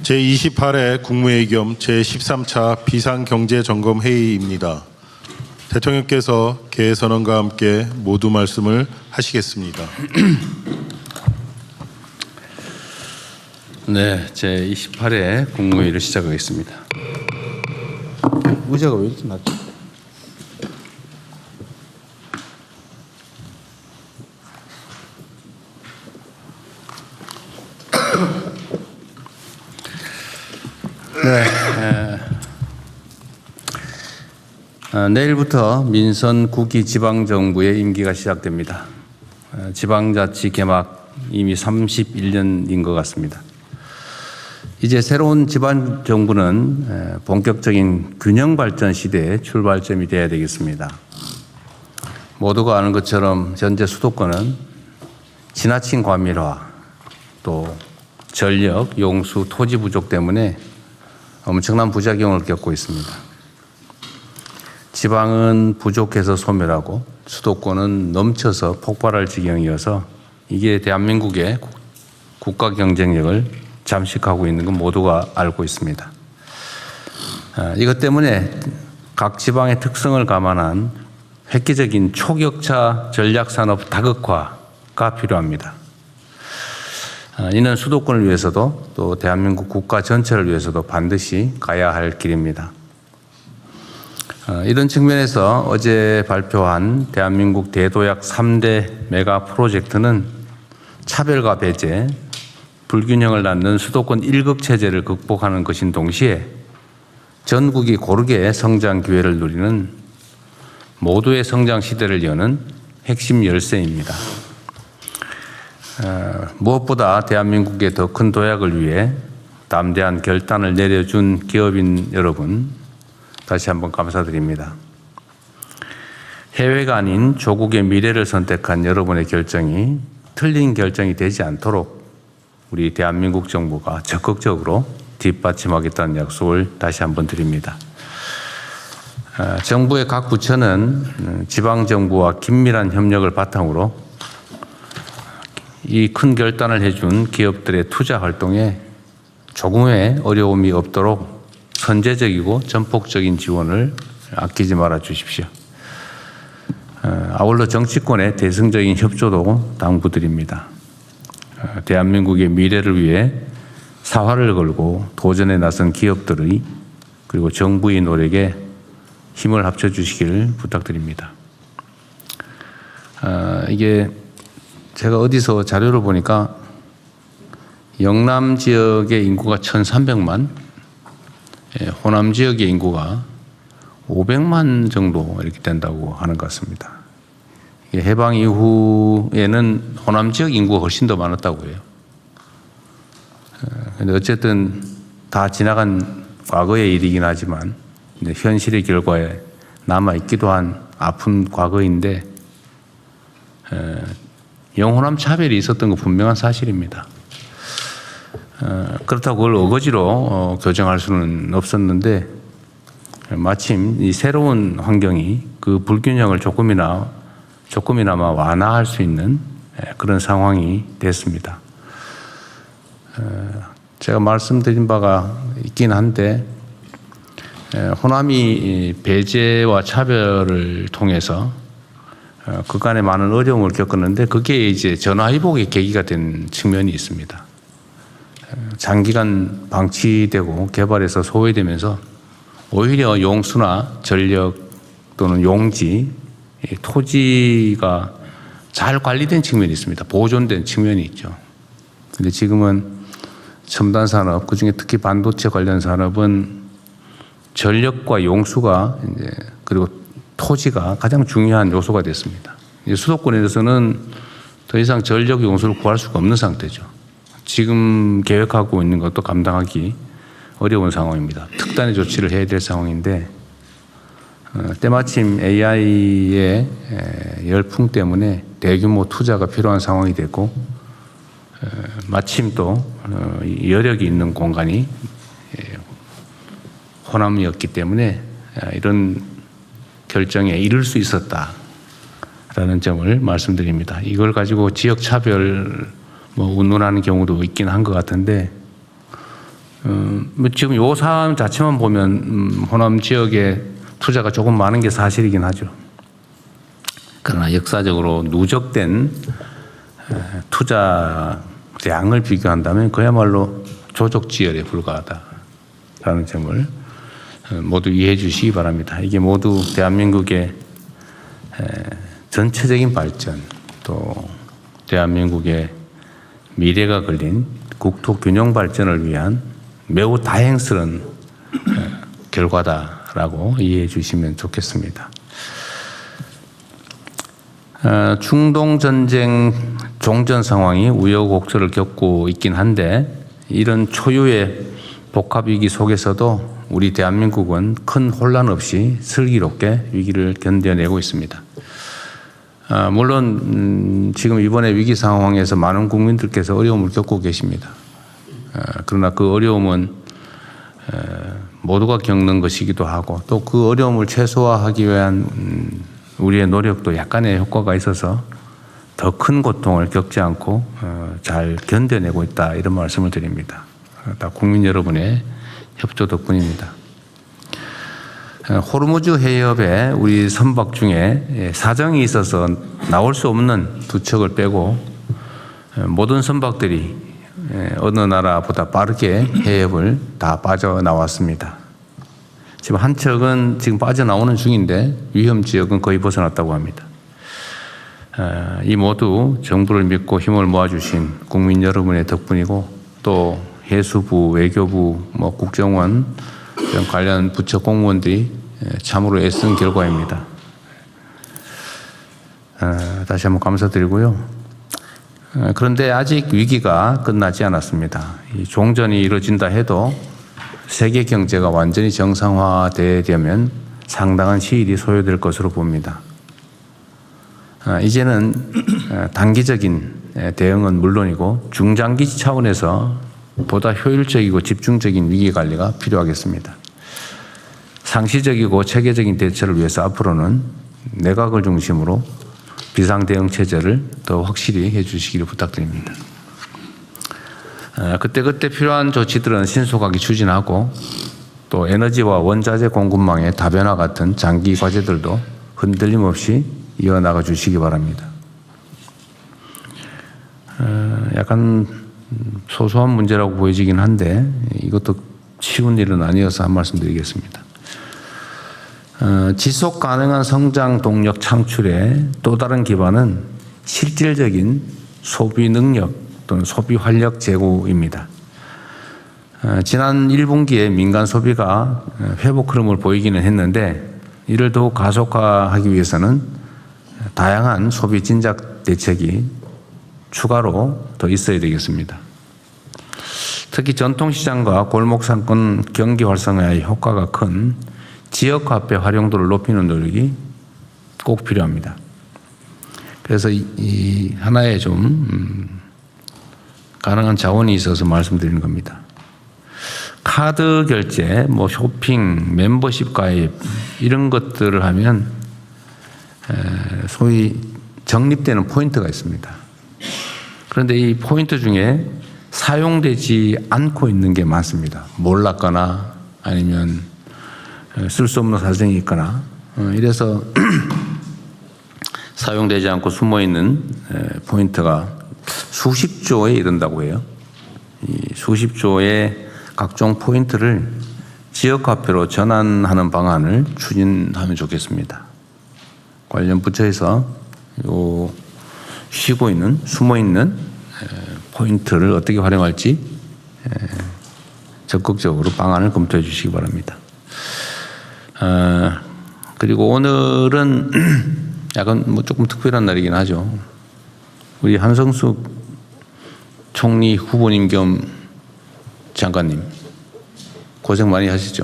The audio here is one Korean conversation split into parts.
제28회 국무회의 겸 제13차 비상경제점검회의입니다. 대통령께서 개선언과 함께 모두 말씀을 하시겠습니다. 네, 제28회 국무회의를 시작하겠습니다. 의자가 왜 이렇게 낮죠? 내일부터 민선 9기 지방정부의 임기가 시작됩니다. 지방자치 개막 이미 31년인 것 같습니다. 이제 새로운 지방정부는 본격적인 균형발전 시대의 출발점이 되어야 되겠습니다. 모두가 아는 것처럼 현재 수도권은 지나친 과밀화, 또 전력, 용수, 토지 부족 때문에 엄청난 부작용을 겪고 있습니다. 지방은 부족해서 소멸하고 수도권은 넘쳐서 폭발할 지경이어서 이게 대한민국의 국가 경쟁력을 잠식하고 있는 건 모두가 알고 있습니다. 이것 때문에 각 지방의 특성을 감안한 획기적인 초격차 전략산업 다극화가 필요합니다. 이는 수도권을 위해서도 또 대한민국 국가 전체를 위해서도 반드시 가야 할 길입니다. 이런 측면에서 어제 발표한 대한민국 대도약 3대 메가 프로젝트는 차별과 배제, 불균형을 낳는 수도권 1급 체제를 극복하는 것인 동시에 전국이 고르게 성장 기회를 누리는 모두의 성장 시대를 여는 핵심 열쇠입니다. 무엇보다 대한민국의 더 큰 도약을 위해 담대한 결단을 내려준 기업인 여러분, 다시 한번 감사드립니다. 해외가 아닌 조국의 미래를 선택한 여러분의 결정이 틀린 결정이 되지 않도록 우리 대한민국 정부가 적극적으로 뒷받침하겠다는 약속을 다시 한번 드립니다. 정부의 각 부처는 지방정부와 긴밀한 협력을 바탕으로 이 큰 결단을 해준 기업들의 투자 활동에 조금의 어려움이 없도록 선제적이고 전폭적인 지원을 아끼지 말아 주십시오. 아울러 정치권의 대승적인 협조도 당부드립니다. 대한민국의 미래를 위해 사활을 걸고 도전에 나선 기업들의 그리고 정부의 노력에 힘을 합쳐 주시기를 부탁드립니다. 이게 제가 어디서 자료를 보니까 영남 지역의 인구가 1,300만, 호남 지역의 인구가 500만 정도 이렇게 된다고 하는 것 같습니다. 해방 이후에는 호남 지역 인구가 훨씬 더 많았다고 해요. 근데 어쨌든 다 지나간 과거의 일이긴 하지만 현실의 결과에 남아있기도 한 아픈 과거인데 영호남 차별이 있었던 건 분명한 사실입니다. 그렇다고 그걸 어거지로 교정할 수는 없었는데 마침 이 새로운 환경이 그 불균형을 조금이나마 완화할 수 있는 그런 상황이 됐습니다. 제가 말씀드린 바가 있긴 한데 호남이 배제와 차별을 통해서 그간에 많은 어려움을 겪었는데 그게 이제 전화위복의 계기가 된 측면이 있습니다. 장기간 방치되고 개발해서 소외되면서 오히려 용수나 전력 또는 용지, 토지가 잘 관리된 측면이 있습니다. 보존된 측면이 있죠. 근데 지금은 첨단 산업, 그중에 특히 반도체 관련 산업은 전력과 용수가 이제 그리고 토지가 가장 중요한 요소가 됐습니다. 이제 수도권에서는 더 이상 전력 용수를 구할 수가 없는 상태죠. 지금 계획하고 있는 것도 감당하기 어려운 상황입니다. 특단의 조치를 해야 될 상황인데 때마침 AI의 열풍 때문에 대규모 투자가 필요한 상황이 됐고 마침 또 여력이 있는 공간이 호남이었기 때문에 이런 결정에 이를 수 있었다라는 점을 말씀드립니다. 이걸 가지고 지역 차별 운운하는 경우도 있긴 한 것 같은데 뭐 지금 요 사안 자체만 보면 호남 지역에 투자가 조금 많은 게 사실이긴 하죠. 그러나 역사적으로 누적된 투자 양을 비교한다면 그야말로 조족지열에 불과하다라는 점을 모두 이해해 주시기 바랍니다. 이게 모두 대한민국의 전체적인 발전 또 대한민국의 미래가 걸린 국토 균형 발전을 위한 매우 다행스러운 결과다라고 이해해 주시면 좋겠습니다. 중동 전쟁 종전 상황이 우여곡절을 겪고 있긴 한데 이런 초유의 복합 위기 속에서도 우리 대한민국은 큰 혼란 없이 슬기롭게 위기를 견뎌내고 있습니다. 물론 지금 이번에 위기 상황에서 많은 국민들께서 어려움을 겪고 계십니다. 그러나 그 어려움은 모두가 겪는 것이기도 하고 또 그 어려움을 최소화하기 위한 우리의 노력도 약간의 효과가 있어서 더 큰 고통을 겪지 않고 잘 견뎌내고 있다 이런 말씀을 드립니다. 다 국민 여러분의 협조 덕분입니다. 호르무즈 해협에 우리 선박 중에 사정이 있어서 나올 수 없는 두 척을 빼고 모든 선박들이 어느 나라보다 빠르게 해협을 다 빠져나왔습니다. 지금 한 척은 지금 빠져나오는 중인데 위험 지역은 거의 벗어났다고 합니다. 이 모두 정부를 믿고 힘을 모아주신 국민 여러분의 덕분이고 또 해수부, 외교부, 국정원 이런 관련 부처 공무원들이 참으로 애쓴 결과입니다. 다시 한번 감사드리고요. 그런데 아직 위기가 끝나지 않았습니다. 이 종전이 이루어진다 해도 세계 경제가 완전히 정상화되려면 상당한 시일이 소요될 것으로 봅니다. 이제는 단기적인 대응은 물론이고 중장기 차원에서 보다 효율적이고 집중적인 위기 관리가 필요하겠습니다. 상시적이고 체계적인 대처를 위해서 앞으로는 내각을 중심으로 비상대응 체제를 더 확실히 해주시기를 부탁드립니다. 그때그때 필요한 조치들은 신속하게 추진하고 또 에너지와 원자재 공급망의 다변화 같은 장기 과제들도 흔들림 없이 이어나가 주시기 바랍니다. 약간 소소한 문제라고 보여지긴 한데 이것도 쉬운 일은 아니어서 한 말씀 드리겠습니다. 지속 가능한 성장 동력 창출의 또 다른 기반은 실질적인 소비 능력 또는 소비 활력 제고입니다. 지난 1분기에 민간 소비가 회복 흐름을 보이기는 했는데 이를 더욱 가속화하기 위해서는 다양한 소비 진작 대책이 추가로 더 있어야 되겠습니다. 특히 전통시장과 골목상권 경기 활성화의 효과가 큰 지역화폐 활용도를 높이는 노력이 꼭 필요합니다. 그래서 이 하나의 좀 가능한 자원이 있어서 말씀드리는 겁니다. 카드 결제, 쇼핑, 멤버십 가입 이런 것들을 하면 소위 적립되는 포인트가 있습니다. 그런데 이 포인트 중에 사용되지 않고 있는 게 많습니다. 몰랐거나 아니면 쓸 수 없는 사정이 있거나 이래서 사용되지 않고 숨어있는 포인트가 수십조에 이른다고 해요. 이 수십조의 각종 포인트를 지역화폐로 전환하는 방안을 추진하면 좋겠습니다. 관련 부처에서 요 쉬고 있는 숨어있는 포인트를 어떻게 활용할지 적극적으로 방안을 검토해 주시기 바랍니다. 그리고 오늘은 약간 조금 특별한 날이긴 하죠. 우리 한성숙 총리 후보님 겸 장관님 고생 많이 하시죠.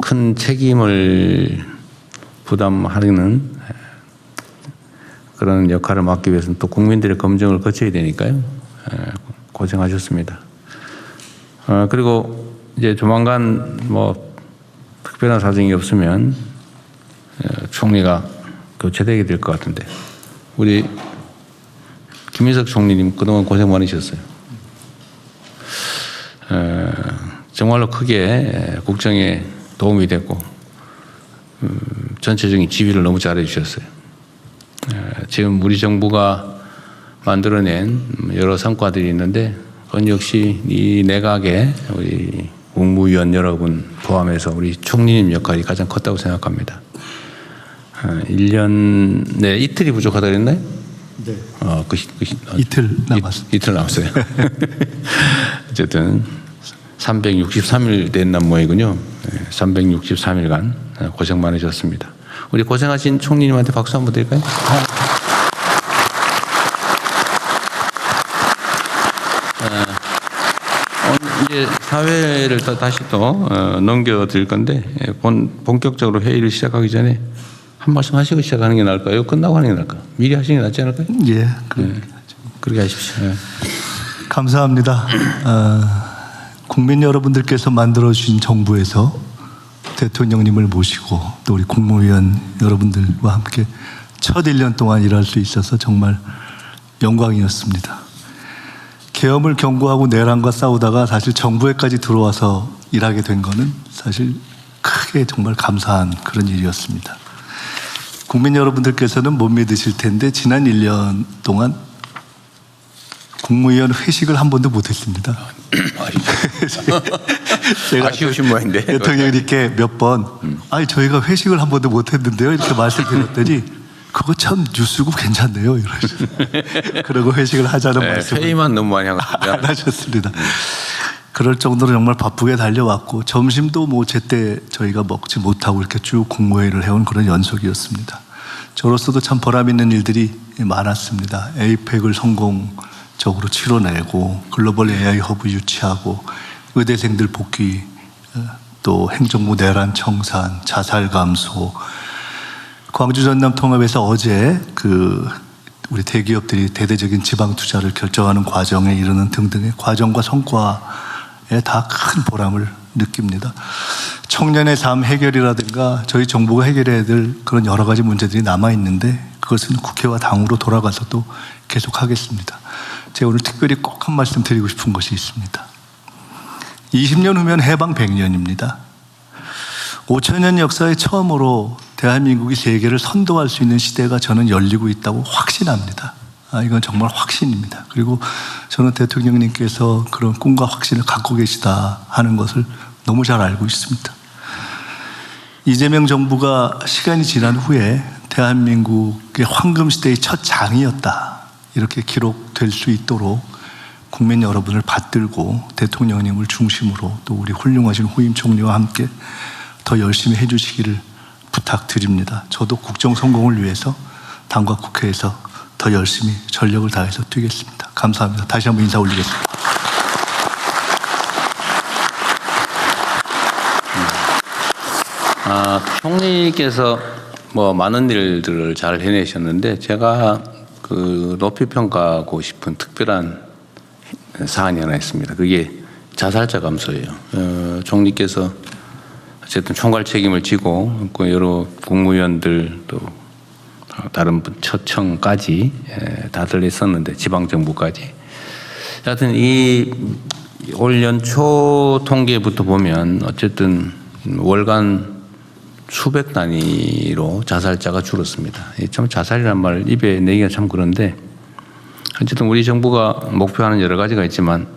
큰 책임을 부담하는 그런 역할을 맡기 위해서는 또 국민들의 검증을 거쳐야 되니까요. 고생하셨습니다. 그리고 이제 조만간 특별한 사정이 없으면 총리가 교체되게 될 것 같은데 우리 김인석 총리님 그동안 고생 많으셨어요. 정말로 크게 국정에 도움이 됐고 전체적인 지휘를 너무 잘해 주셨어요. 지금 우리 정부가 만들어낸 여러 성과들이 있는데 그건 역시 이 내각의 우리 국무위원 여러분 포함해서 우리 총리님 역할이 가장 컸다고 생각합니다. 1년 내 이틀이 부족하다 그랬나요? 네. 이틀 남았습니다. 이틀 남았어요. 어쨌든 363일 된 모양이군요. 363일간 고생 많으셨습니다. 우리 고생하신 총리님한테 박수 한번 드릴까요? 이제 사회를 다시 또 넘겨드릴 건데 본격적으로 회의를 시작하기 전에 한 말씀 하시고 시작하는 게 나을까요? 끝나고 하는 게 나을까요? 미리 하시는 게 낫지 않을까요? 예, 그렇게 하십시오. 네. 감사합니다. 국민 여러분들께서 만들어주신 정부에서 대통령님을 모시고 또 우리 국무위원 여러분들과 함께 첫 1년 동안 일할 수 있어서 정말 영광이었습니다. 계엄을 경고하고 내란과 싸우다가 사실 정부에까지 들어와서 일하게 된 거는 사실 크게 정말 감사한 그런 일이었습니다. 국민 여러분들께서는 못 믿으실 텐데 지난 1년 동안 국무위원 회식을 한 번도 못했습니다. 제가 아쉬우신 모양인데 대통령님께 몇 번 아니 저희가 회식을 한 번도 못했는데요 이렇게 말씀드렸더니 그거 참 뉴스고 괜찮네요 이러시죠. 그러고 회식을 하자는 말씀 회의만 너무 많이 한 것 같습니다. 안 하셨습니다. 그럴 정도로 정말 바쁘게 달려왔고 점심도 뭐 제때 저희가 먹지 못하고 이렇게 쭉 국무회의를 해온 그런 연속이었습니다. 저로서도 참 보람 있는 일들이 많았습니다. 에이펙을 성공적으로 치러내고 글로벌 AI 허브 유치하고 의대생들 복귀 또 행정부 내란 청산 자살 감소 광주 전남 통합에서 어제 우리 대기업들이 대대적인 지방 투자를 결정하는 과정에 이르는 등등의 과정과 성과에 다 큰 보람을 느낍니다. 청년의 삶 해결이라든가 저희 정부가 해결해야 될 그런 여러 가지 문제들이 남아있는데 그것은 국회와 당으로 돌아가서 또 계속하겠습니다. 제가 오늘 특별히 꼭 한 말씀 드리고 싶은 것이 있습니다. 20년 후면 해방 100년입니다. 5천년 역사에 처음으로 대한민국이 세계를 선도할 수 있는 시대가 저는 열리고 있다고 확신합니다. 이건 정말 확신입니다. 그리고 저는 대통령님께서 그런 꿈과 확신을 갖고 계시다 하는 것을 너무 잘 알고 있습니다. 이재명 정부가 시간이 지난 후에 대한민국의 황금시대의 첫 장이었다 이렇게 기록될 수 있도록 국민 여러분을 받들고 대통령님을 중심으로 또 우리 훌륭하신 후임 총리와 함께 더 열심히 해주시기를 부탁드립니다. 저도 국정 성공을 위해서 당과 국회에서 더 열심히 전력을 다해서 뛰겠습니다. 감사합니다. 다시 한번 인사 올리겠습니다. 총리께서 뭐 많은 일들을 잘 해내셨는데 제가 높이 평가하고 싶은 특별한 사안이 하나 있습니다. 그게 자살자 감소예요. 총리께서 어쨌든 총괄 책임을 지고 여러 국무위원들 또 다른 처청까지 다들 했었는데 지방정부까지 하여튼 이 올 연초 통계부터 보면 어쨌든 월간 수백 단위로 자살자가 줄었습니다. 참 자살이란 말 입에 내기가 참 그런데 어쨌든 우리 정부가 목표하는 여러 가지가 있지만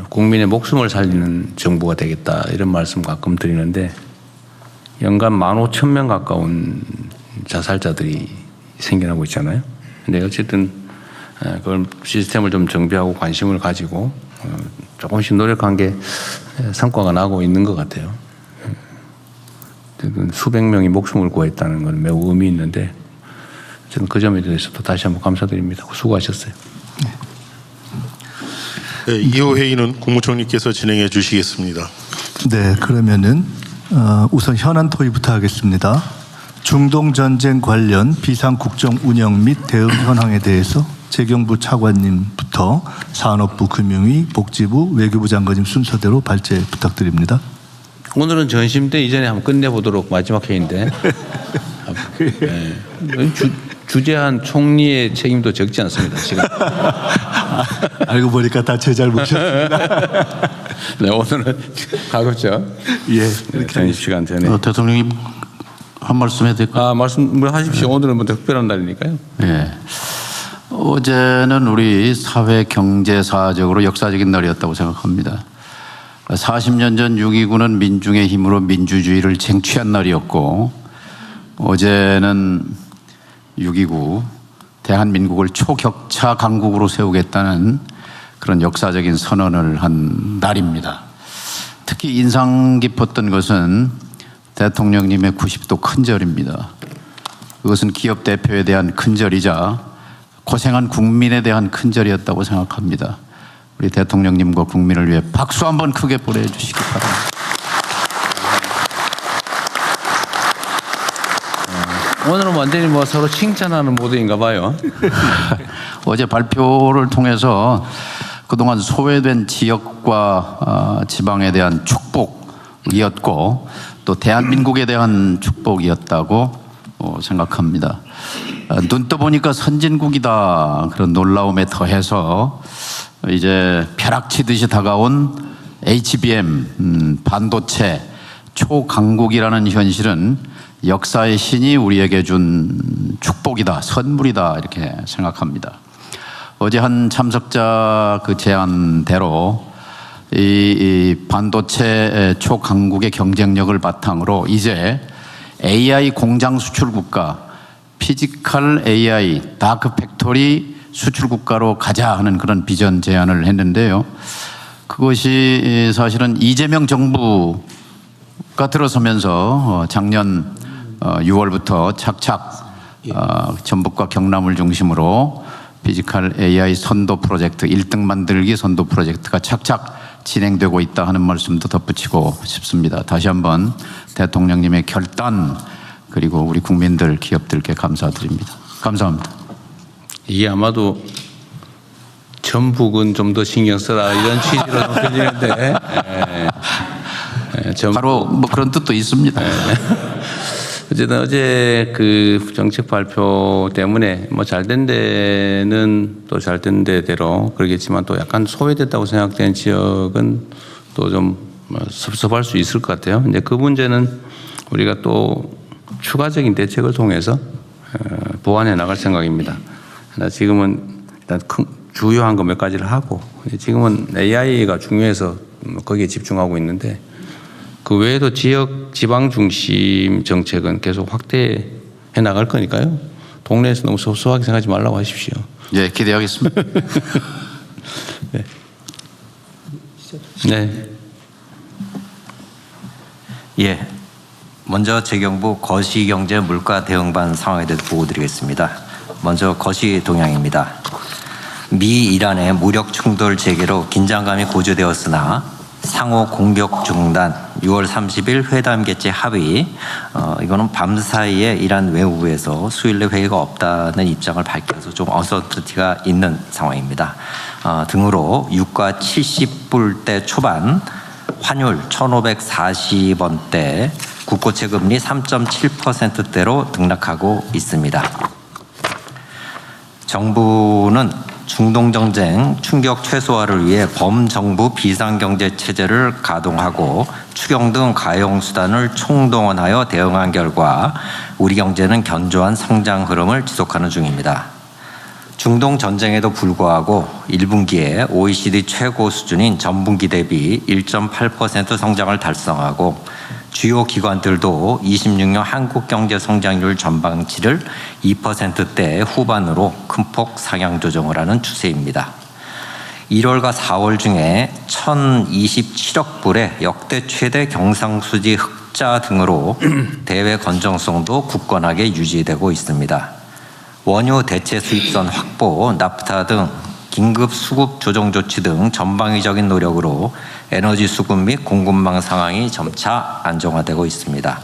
국민의 목숨을 살리는 정부가 되겠다 이런 말씀 가끔 드리는데 연간 15,000명 가까운 자살자들이 생겨나고 있잖아요. 근데 어쨌든 그걸 시스템을 좀 정비하고 관심을 가지고 조금씩 노력한 게 성과가 나고 있는 것 같아요. 수백 명이 목숨을 구했다는 건 매우 의미 있는데 저는 그 점에 대해서도 다시 한번 감사드립니다. 수고하셨어요. 네, 이후 회의는 국무총리께서 진행해 주시겠습니다. 네, 그러면은 우선 현안 토의부터 하겠습니다. 중동 전쟁 관련 비상 국정 운영 및 대응 현황에 대해서 재경부 차관님부터 산업부, 금융위, 복지부, 외교부 장관님 순서대로 발제 부탁드립니다. 오늘은 전심 때 이전에 한번 끝내보도록 마지막 회의인데 네. 주재한 총리의 책임도 적지 않습니다. 지금. 알고 보니까 다 제 잘못이었습니다. 네, 오늘은 가급적 예, 전입 시간 전에. 대통령님 한 말씀 해도 될까요? 말씀을 하십시오. 오늘은 뭐 특별한 날이니까요. 예. 어제는 우리 사회 경제사적으로 역사적인 날이었다고 생각합니다. 40년 전 6.29는 민중의 힘으로 민주주의를 쟁취한 날이었고, 어제는 6.29 대한민국을 초격차 강국으로 세우겠다는 그런 역사적인 선언을 한 날입니다. 특히 인상 깊었던 것은 대통령님의 90도 큰절입니다. 그것은 기업 대표에 대한 큰절이자 고생한 국민에 대한 큰절이었다고 생각합니다. 우리 대통령님과 국민을 위해 박수 한번 크게 보내주시기 바랍니다. 오늘은 완전히 뭐 서로 칭찬하는 모드인가 봐요. 어제 발표를 통해서 그동안 소외된 지역과 지방에 대한 축복이었고 또 대한민국에 대한 축복이었다고 생각합니다. 눈 떠보니까 선진국이다 그런 놀라움에 더해서 이제 벼락치듯이 다가온 HBM 반도체 초강국이라는 현실은 역사의 신이 우리에게 준 축복이다, 선물이다 이렇게 생각합니다. 어제 한 참석자 그 제안대로 이 반도체 초강국의 경쟁력을 바탕으로 이제 AI 공장 수출 국가, 피지컬 AI 다크 팩토리 수출 국가로 가자 하는 그런 비전 제안을 했는데요. 그것이 사실은 이재명 정부가 들어서면서 작년 6월부터 착착 전북과 경남을 중심으로 피지컬 AI 선도 프로젝트 1등 만들기 선도 프로젝트가 착착 진행되고 있다 하는 말씀도 덧붙이고 싶습니다. 다시 한번 대통령님의 결단 그리고 우리 국민들 기업들께 감사드립니다. 감사합니다. 이게 아마도 전북은 좀 더 신경 써라 이런 취지로 들리는데 바로 뭐 그런 뜻도 있습니다. 어쨌든 어제 그 정책 발표 때문에 뭐 잘된 데는 또 잘된 데대로 그러겠지만 또 약간 소외됐다고 생각되는 지역은 또 좀 섭섭할 수 있을 것 같아요. 근데 그 문제는 우리가 또 추가적인 대책을 통해서 보완해 나갈 생각입니다. 지금은 일단 주요한 거 몇 가지를 하고 지금은 AI가 중요해서 거기에 집중하고 있는데 그 외에도 지방 중심 정책은 계속 확대해 나갈 거니까요. 동네에서 너무 소소하게 생각하지 말라고 하십시오. 예, 기대하겠습니다. 네. 네. 예. 먼저 재경부 거시경제 물가 대응반 상황에 대해서 보고드리겠습니다. 먼저 거시 동향입니다. 미 이란의 무력 충돌 재개로 긴장감이 고조되었으나 상호 공격 중단, 6월 30일 회담 개최 합의, 이거는 밤사이에 이란 외무부에서 수일 내 회의가 없다는 입장을 밝혀서 좀 어서티가 있는 상황입니다. 등으로 유가 70불대 초반, 환율 1,540원대, 국고채 금리 3.7%대로 등락하고 있습니다. 정부는 중동 정쟁 충격 최소화를 위해 범정부 비상경제 체제를 가동하고 추경 등 가용 수단을 총동원하여 대응한 결과 우리 경제는 견조한 성장 흐름을 지속하는 중입니다. 중동 전쟁에도 불구하고 1분기에 OECD 최고 수준인 전분기 대비 1.8% 성장을 달성하고 주요 기관들도 26년 한국 경제 성장률 전망치를 2%대 후반으로 큰 폭 상향 조정을 하는 추세입니다. 1월과 4월 중에 1,027억 불의 역대 최대 경상수지 흑자 등으로 대외 건전성도 굳건하게 유지되고 있습니다. 원유 대체 수입선 확보, 나프타 등 긴급 수급 조정 조치 등 전방위적인 노력으로 에너지 수급 및 공급망 상황이 점차 안정화되고 있습니다.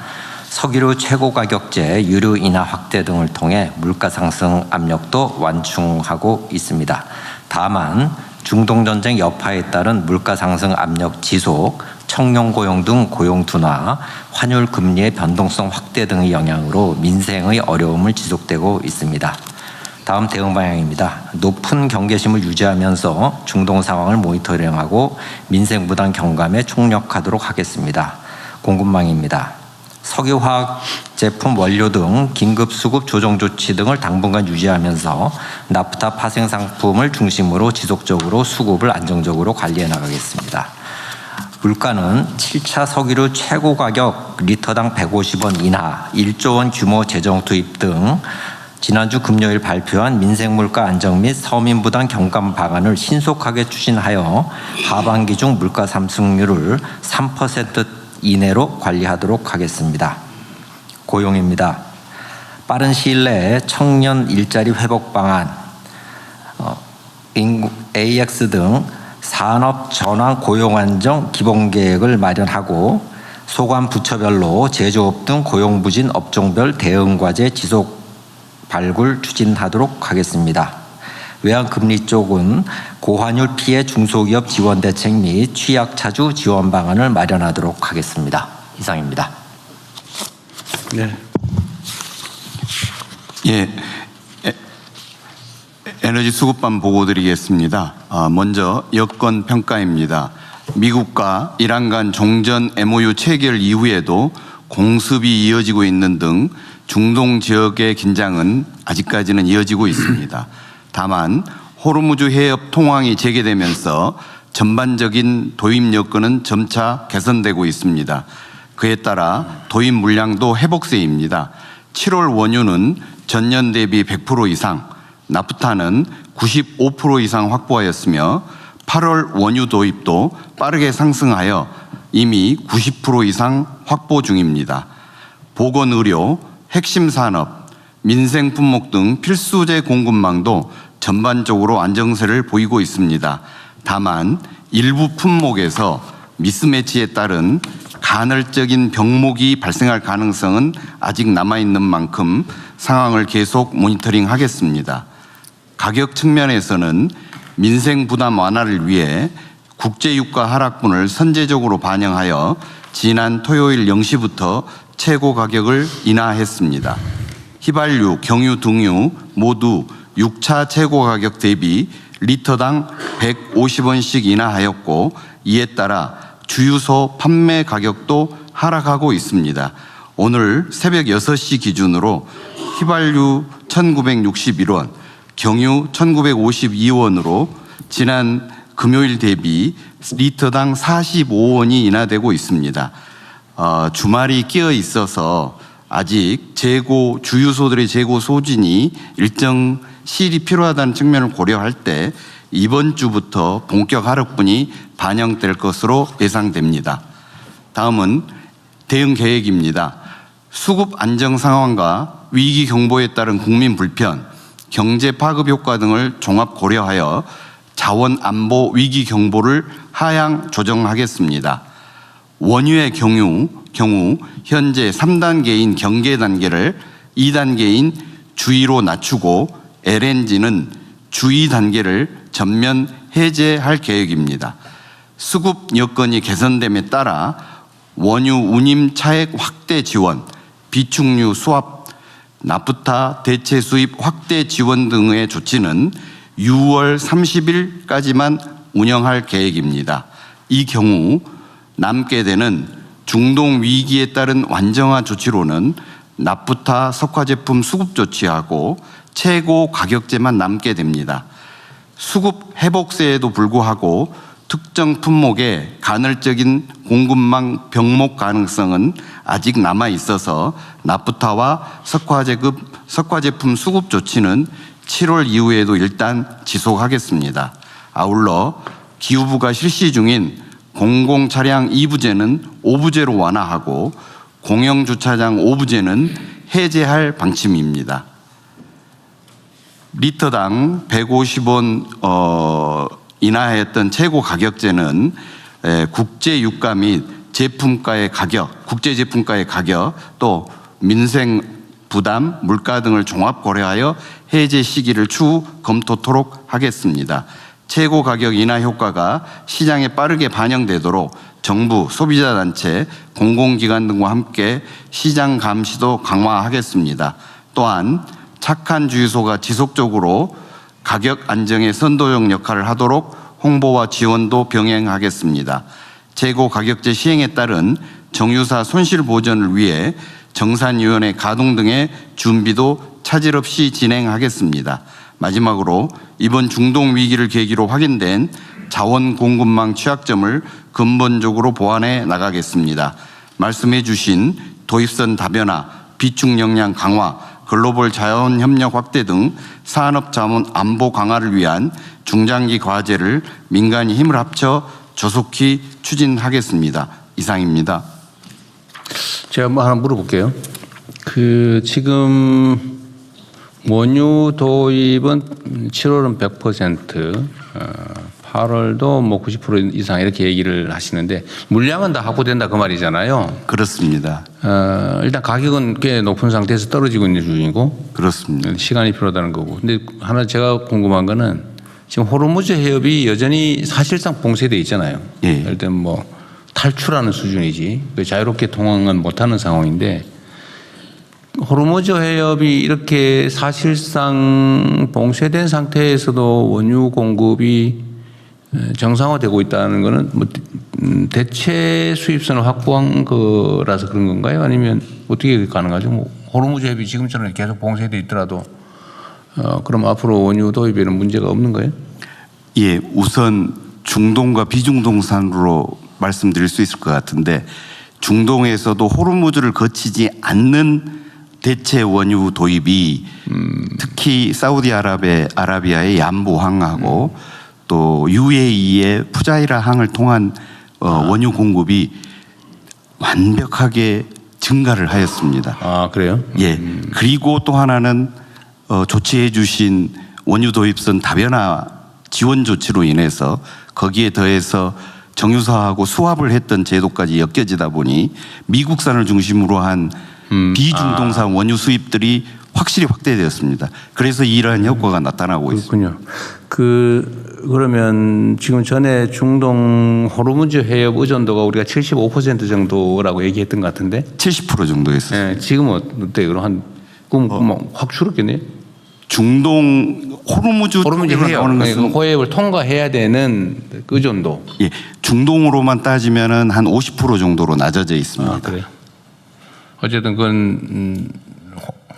석유류 최고 가격제 유류 인하 확대 등을 통해 물가 상승 압력도 완충하고 있습니다. 다만 중동 전쟁 여파에 따른 물가 상승 압력 지속, 청년 고용 등 고용 둔화, 환율 금리의 변동성 확대 등의 영향으로 민생의 어려움을 지속되고 있습니다. 다음 대응 방향입니다. 높은 경계심을 유지하면서 중동 상황을 모니터링하고 민생 부담 경감에 총력하도록 하겠습니다. 공급망입니다. 석유화학 제품 원료 등 긴급 수급 조정 조치 등을 당분간 유지하면서 나프타 파생 상품을 중심으로 지속적으로 수급을 안정적으로 관리해 나가겠습니다. 물가는 7차 석유류 최고 가격 리터당 150원 인하, 1조 원 규모 재정 투입 등 지난주 금요일 발표한 민생물가 안정 및 서민 부담 경감 방안을 신속하게 추진하여 하반기 중 물가 상승률을 3% 이내로 관리하도록 하겠습니다. 고용입니다. 빠른 시일 내에 청년 일자리 회복 방안, AX 등 산업 전환 고용 안정 기본 계획을 마련하고 소관 부처별로 제조업 등 고용 부진 업종별 대응 과제 지속 발굴 추진하도록 하겠습니다. 외환금리 쪽은 고환율 피해 중소기업 지원 대책 및 취약차주 지원 방안을 마련하도록 하겠습니다. 이상입니다. 네. 예, 에너지 수급반 보고 드리겠습니다. 먼저 여건 평가입니다. 미국과 이란 간 종전 MOU 체결 이후에도 공습이 이어지고 있는 등 중동 지역의 긴장은 아직까지는 이어지고 있습니다. 다만 호르무즈 해협 통항이 재개되면서 전반적인 도입 여건은 점차 개선되고 있습니다. 그에 따라 도입 물량도 회복세입니다. 7월 원유는 전년 대비 100% 이상, 나프타는 95% 이상 확보하였으며 8월 원유 도입도 빠르게 상승하여 이미 90% 이상 확보 중입니다. 보건의료, 핵심 산업, 민생 품목 등 필수재 공급망도 전반적으로 안정세를 보이고 있습니다. 다만 일부 품목에서 미스매치에 따른 간헐적인 병목이 발생할 가능성은 아직 남아있는 만큼 상황을 계속 모니터링하겠습니다. 가격 측면에서는 민생 부담 완화를 위해 국제유가 하락분을 선제적으로 반영하여 지난 토요일 0시부터 최고 가격을 인하했습니다. 휘발유, 경유 등유 모두 6차 최고 가격 대비 리터당 150원씩 인하하였고 이에 따라 주유소 판매 가격도 하락하고 있습니다. 오늘 새벽 6시 기준으로 휘발유 1,961원, 경유 1,952원으로 지난 금요일 대비 리터당 45원이 인하되고 있습니다. 주말이 끼어 있어서 아직 주유소들의 재고 소진이 일정 시일이 필요하다는 측면을 고려할 때 이번 주부터 본격 하락분이 반영될 것으로 예상됩니다. 다음은 대응 계획입니다. 수급 안정 상황과 위기 경보에 따른 국민 불편, 경제 파급 효과 등을 종합 고려하여 자원 안보 위기 경보를 하향 조정하겠습니다. 원유의 경우 현재 3단계인 경계 단계를 2단계인 주의로 낮추고 LNG는 주의 단계를 전면 해제할 계획입니다. 수급 여건이 개선됨에 따라 원유 운임 차액 확대 지원, 비축유 수합, 나프타 대체 수입 확대 지원 등의 조치는 6월 30일까지만 운영할 계획입니다. 이 경우 남게 되는 중동 위기에 따른 완정화 조치로는 나프타 석화 제품 수급 조치하고 최고 가격제만 남게 됩니다. 수급 회복세에도 불구하고 특정 품목의 간헐적인 공급망 병목 가능성은 아직 남아 있어서 나프타와 석화 제품 수급 조치는 7월 이후에도 일단 지속하겠습니다. 아울러 기후부가 실시 중인 공공차량 2부제는 5부제로 완화하고 공영주차장 5부제는 해제할 방침입니다. 리터당 150원 인하했던 최고 가격제는 국제 유가 및 제품가의 가격, 국제 제품가의 가격 또 민생 부담, 물가 등을 종합 고려하여 해제 시기를 추후 검토토록 하겠습니다. 최고 가격 인하 효과가 시장에 빠르게 반영되도록 정부, 소비자단체, 공공기관 등과 함께 시장 감시도 강화하겠습니다. 또한 착한 주유소가 지속적으로 가격 안정의 선도적 역할을 하도록 홍보와 지원도 병행하겠습니다. 최고 가격제 시행에 따른 정유사 손실 보전을 위해 정산위원회 가동 등의 준비도 차질 없이 진행하겠습니다. 마지막으로 이번 중동 위기를 계기로 확인된 자원 공급망 취약점을 근본적으로 보완해 나가겠습니다. 말씀해 주신 도입선 다변화, 비축 역량 강화, 글로벌 자원 협력 확대 등 산업 자원 안보 강화를 위한 중장기 과제를 민간이 힘을 합쳐 조속히 추진하겠습니다. 이상입니다. 제가 뭐 하나 물어볼게요. 지금 원유 도입은 7월은 100%, 8월도 뭐 90% 이상 이렇게 얘기를 하시는데 물량은 다 확보된다 그 말이잖아요. 그렇습니다. 일단 가격은 꽤 높은 상태에서 떨어지고 있는 중이고 그렇습니다. 시간이 필요하다는 거고. 근데 하나 제가 궁금한 거는 지금 호르무즈 해협이 여전히 사실상 봉쇄돼 있잖아요. 예. 예를 들면 뭐 탈출하는 수준이지 자유롭게 통항은 못하는 상황인데 호르무즈 해협이 이렇게 사실상 봉쇄된 상태에서도 원유 공급이 정상화되고 있다는 것은 뭐 대체 수입선을 확보한 거라서 그런 건가요? 아니면 어떻게 가능하죠? 뭐 호르무즈 해협이 지금처럼 계속 봉쇄돼 있더라도 그럼 앞으로 원유 도입에는 문제가 없는 거예요? 예, 우선 중동과 비중동산으로 말씀드릴 수 있을 것 같은데 중동에서도 호르무즈를 거치지 않는 대체 원유 도입이 특히 사우디아라비아의 얀부항하고 또 UAE의 푸자이라 항을 통한 원유 공급이 완벽하게 증가를 하였습니다. 아, 그래요? 예. 그리고 또 하나는 조치해 주신 원유 도입선 다변화 지원 조치로 인해서 거기에 더해서 정유사하고 수합을 했던 제도까지 엮여지다 보니 미국산을 중심으로 한 비중동산 원유 수입들이 확실히 확대되었습니다. 그래서 이러한 효과가 나타나고 있습니다. 그렇군요. 그러면 지금 전에 중동 호르무즈 해협 의존도가 우리가 75% 정도라고 얘기했던 것 같은데 70% 정도였어요. 네, 지금은 어때요? 그럼 확 줄었겠네요? 중동 호르무즈 해협, 나오는 것은 호협을 통과해야 되는 의존도. 예, 중동으로만 따지면은 한 50% 정도로 낮아져 있습니다. 아, 그래요? 어쨌든 그건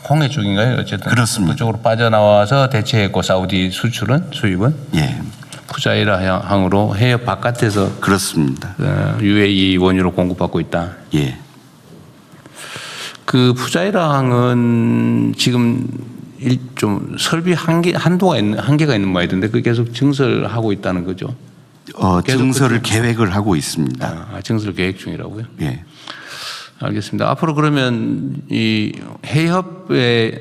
홍해 쪽인가요? 어쨌든 그렇습니다. 그쪽으로 빠져나와서 대체했고 사우디 수입은 예, 푸자이라 항으로 해협 바깥에서 그렇습니다. UAE 원유로 공급받고 있다. 예, 그 푸자이라 항은 지금 좀 설비 한계가 있는 모양이던데 그 계속 증설하고 있다는 거죠. 증설을 계획을 하고 있습니다. 증설 계획 중이라고요? 예. 알겠습니다. 앞으로 그러면 이 해협의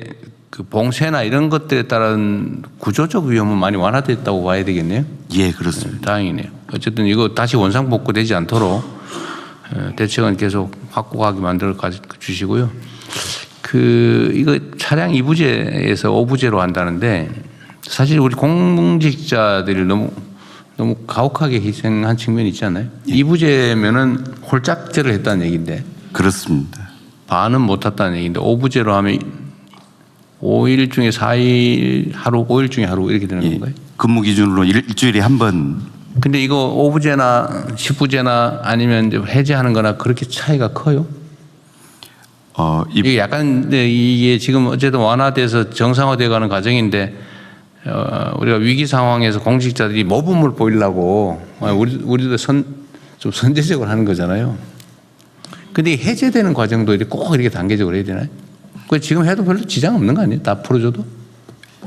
그 봉쇄나 이런 것들에 따른 구조적 위험은 많이 완화됐다고 봐야 되겠네요. 예, 그렇습니다. 다행이네요. 어쨌든 이거 다시 원상복구되지 않도록 대책은 계속 확고하게 만들어 주시고요. 이거 차량 2부제에서 5부제로 한다는데 사실 우리 공직자들이 너무 가혹하게 희생한 측면이 있지 않나요? 2부제면은 홀짝제를 했다는 얘기인데. 그렇습니다. 반은 못 탔다는 얘기인데 5부제로 하면 5일 중에 4일 하루, 5일 중에 하루 이렇게 되는 건가요? 근무 기준으로 일주일에 한 번. 근데 이거 5부제나 10부제나 아니면 이제 해제하는 거나 그렇게 차이가 커요? 이게 약간 이게 지금 어쨌든 완화돼서 정상화되어 가는 과정인데 우리가 위기 상황에서 공직자들이 모범을 보이려고 우리도 좀 선제적으로 하는 거잖아요. 근데 해제되는 과정도 꼭 이렇게 단계적으로 해야 되나요? 그 지금 해도 별로 지장 없는 거 아니에요? 다 풀어줘도?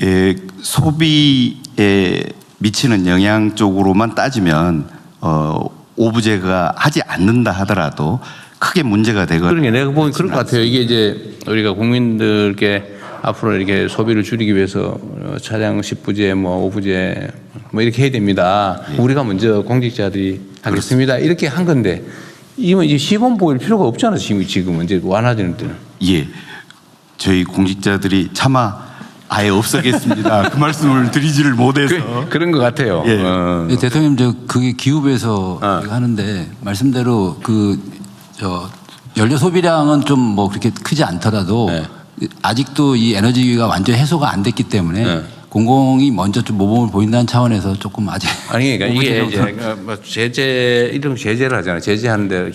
예, 소비에 미치는 영향 쪽으로만 따지면 5부제가 하지 않는다 하더라도 크게 문제가 되거든요. 그러니까 내가 보면 그럴 것 같아요. 이게 이제 우리가 국민들께 앞으로 이렇게 소비를 줄이기 위해서 차량 10부제, 뭐 5부제 뭐 이렇게 해야 됩니다. 예. 우리가 먼저 공직자들이 하겠습니다. 이렇게 한 건데 이건 이제 시범 보일 필요가 없잖아요. 지금은 이제 완화되는 때는. 예, 저희 공직자들이 차마 아예 없애겠습니다. 그 말씀을 드리지를 못해서. 그런 것 같아요. 예. 네, 대통령 그게 기후부에서 하는데 말씀대로 연료 소비량은 좀 뭐 그렇게 크지 않더라도 네. 아직도 이 에너지 위기가 완전 해소가 안 됐기 때문에 네. 공공이 먼저 좀 모범을 보인다는 차원에서 조금 아직 아니 그러니까 이게 이제 뭐 이런 제재를 하잖아요. 제재하는데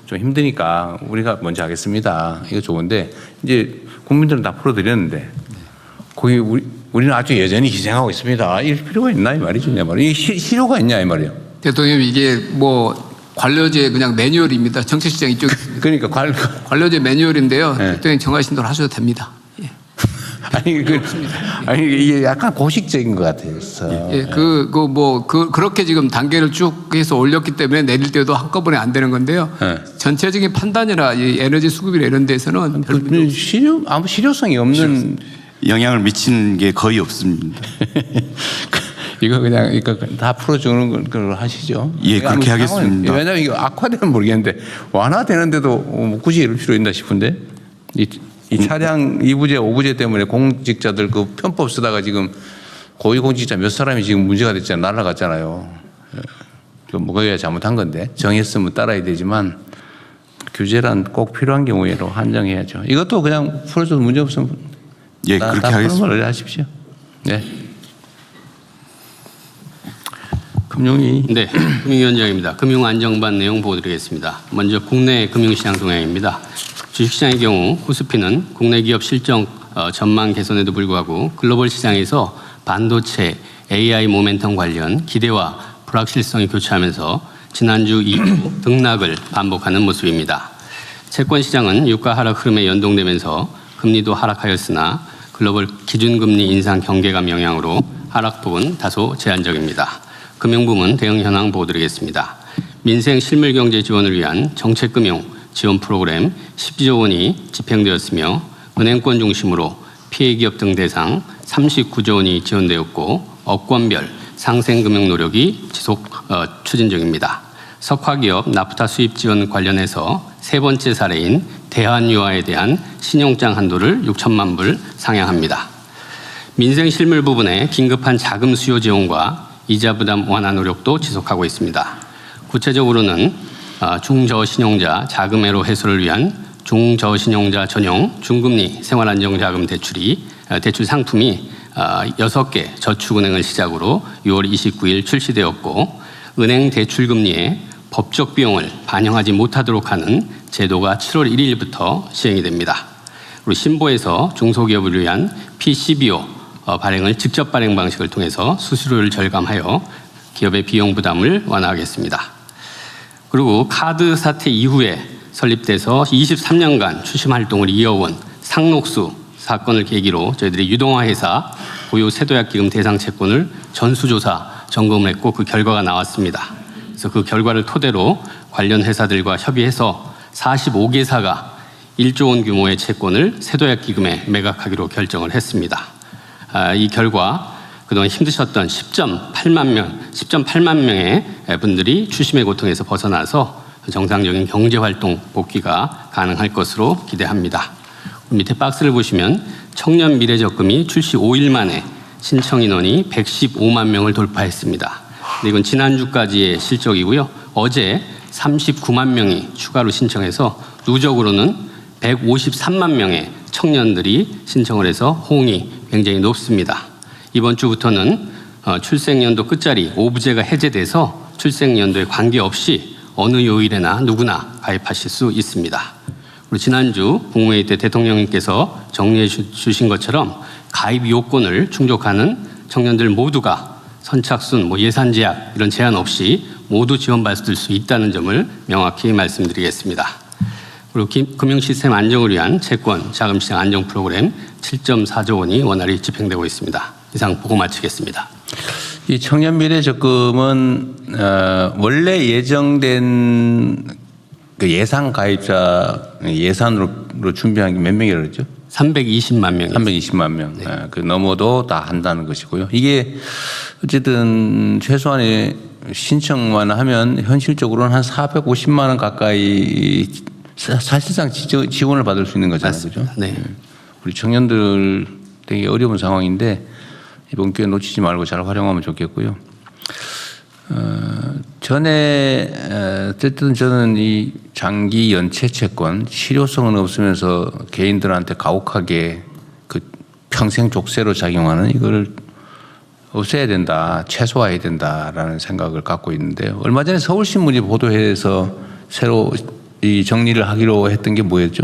좀 힘드니까 우리가 먼저 하겠습니다. 이거 좋은데 이제 국민들은 다 풀어드렸는데 거기 우리는 아주 여전히 희생하고 있습니다. 이럴 필요가 있나 이 말이죠, 내 말이에요. 이게 실효가 있냐 이 말이에요. 대통령 이게 뭐 관료제 그냥 매뉴얼입니다. 정책시장 이쪽 그러니까 관료제 매뉴얼인데요. 네. 대통령 정하신 대로 하셔도 됩니다. 예. 아니 이게 약간 고식적인 것 같아요. 예, 그렇게 지금 단계를 쭉 해서 올렸기 때문에 내릴 때도 한꺼번에 안 되는 건데요. 네. 전체적인 판단이나 이 에너지 수급이나 이런 데서는 별 아무 실효성이 없는 영향을 미치는 게 거의 없습니다. 이거 그냥 이거 다 풀어주는 걸 하시죠. 예, 그렇게 하겠습니다. 왜냐하면 이거 악화되면 모르겠는데 완화되는데도 뭐 굳이 이럴 필요 있나 싶은데 이 차량 2부제, 5부제 때문에 공직자들 그 편법 쓰다가 지금 고위공직자 몇 사람이 지금 문제가 됐잖아요. 날아갔잖아요. 뭐 그게 잘못한 건데 정했으면 따라야 되지만 규제란 꼭 필요한 경우에로 한정해야죠. 이것도 그냥 풀어줘도 문제 없으면 예, 그렇게 하겠습니다. 하십시오. 네. 금융위. 네, 금융위원장입니다. 금융안정반 내용 보여드리겠습니다. 먼저 국내 금융시장 동향입니다. 주식시장의 경우 코스피는 국내 기업 실적 전망 개선에도 불구하고 글로벌 시장에서 반도체, AI 모멘텀 관련 기대와 불확실성이 교차하면서 지난주 이후 등락을 반복하는 모습입니다. 채권 시장은 유가 하락 흐름에 연동되면서 금리도 하락하였으나 글로벌 기준금리 인상 경계감 영향으로 하락폭은 다소 제한적입니다. 금융부문 대응 현황 보여드리겠습니다. 민생 실물 경제 지원을 위한 정책금융 지원 프로그램 10조 원이 집행되었으며 은행권 중심으로 피해기업 등 대상 39조 원이 지원되었고 업권별 상생금융 노력이 지속 추진 중입니다. 석화기업 나프타 수입 지원 관련해서 세 번째 사례인 대한유화에 대한 신용장 한도를 6천만 불 상향합니다. 민생 실물 부분에 긴급한 자금 수요 지원과 이자 부담 완화 노력도 지속하고 있습니다. 구체적으로는 중저신용자 자금애로 해소를 위한 중저신용자 전용 중금리 생활안정자금 대출 상품이 6개 저축은행을 시작으로 6월 29일 출시되었고 은행 대출금리에 법적 비용을 반영하지 못하도록 하는 제도가 7월 1일부터 시행이 됩니다. 그리고 신보에서 중소기업을 위한 P12O 발행을 직접 발행 방식을 통해서 수수료를 절감하여 기업의 비용 부담을 완화하겠습니다. 그리고 카드 사태 이후에 설립돼서 23년간 추심 활동을 이어온 상록수 사건을 계기로 저희들이 유동화회사 고유 세도약기금 대상 채권을 전수조사 점검을 했고 그 결과가 나왔습니다. 그래서 그 결과를 토대로 관련 회사들과 협의해서 45개사가 1조 원 규모의 채권을 세도약기금에 매각하기로 결정을 했습니다. 이 결과 그동안 힘드셨던 10.8만 명의 분들이 추심의 고통에서 벗어나서 정상적인 경제활동 복귀가 가능할 것으로 기대합니다. 밑에 박스를 보시면 청년 미래적금이 출시 5일 만에 신청 인원이 115만 명을 돌파했습니다. 이건 지난주까지의 실적이고요. 어제 39만 명이 추가로 신청해서 누적으로는 153만 명의 청년들이 신청을 해서 호응이 굉장히 높습니다. 이번 주부터는 출생연도 끝자리 5부제가 해제돼서 출생연도에 관계없이 어느 요일에나 누구나 가입하실 수 있습니다. 그리고 지난주 국무회의 때 대통령님께서 정리해 주신 것처럼 가입 요건을 충족하는 청년들 모두가 선착순, 예산 제약 이런 제한 없이 모두 지원받을 수 있다는 점을 명확히 말씀드리겠습니다. 그리고 금융시스템 안정을 위한 채권 자금시장 안정 프로그램 7.4조 원이 원활히 집행되고 있습니다. 이상 보고 마치겠습니다. 이 청년 미래 적금은 원래 예정된 그 예상 가입자 예산으로 준비한 게 몇 명이라고 그랬죠? 320만 명이요. 320만 명. 네. 그 넘어도 다 한다는 것이고요. 이게 어쨌든 최소한의 신청만 하면 현실적으로는 한 450만 원 가까이 사실상 지원을 받을 수 있는 거잖아요. 그죠? 네. 우리 청년들 되게 어려운 상황인데 이번 기회 놓치지 말고 잘 활용하면 좋겠고요. 전에 어쨌든 저는 이 장기 연체 채권 실효성은 없으면서 개인들한테 가혹하게 그 평생 족쇄로 작용하는 이거를 없애야 된다, 최소화해야 된다라는 생각을 갖고 있는데 얼마 전에 서울신문이 보도해서 새로 이 정리를 하기로 했던 게 뭐였죠?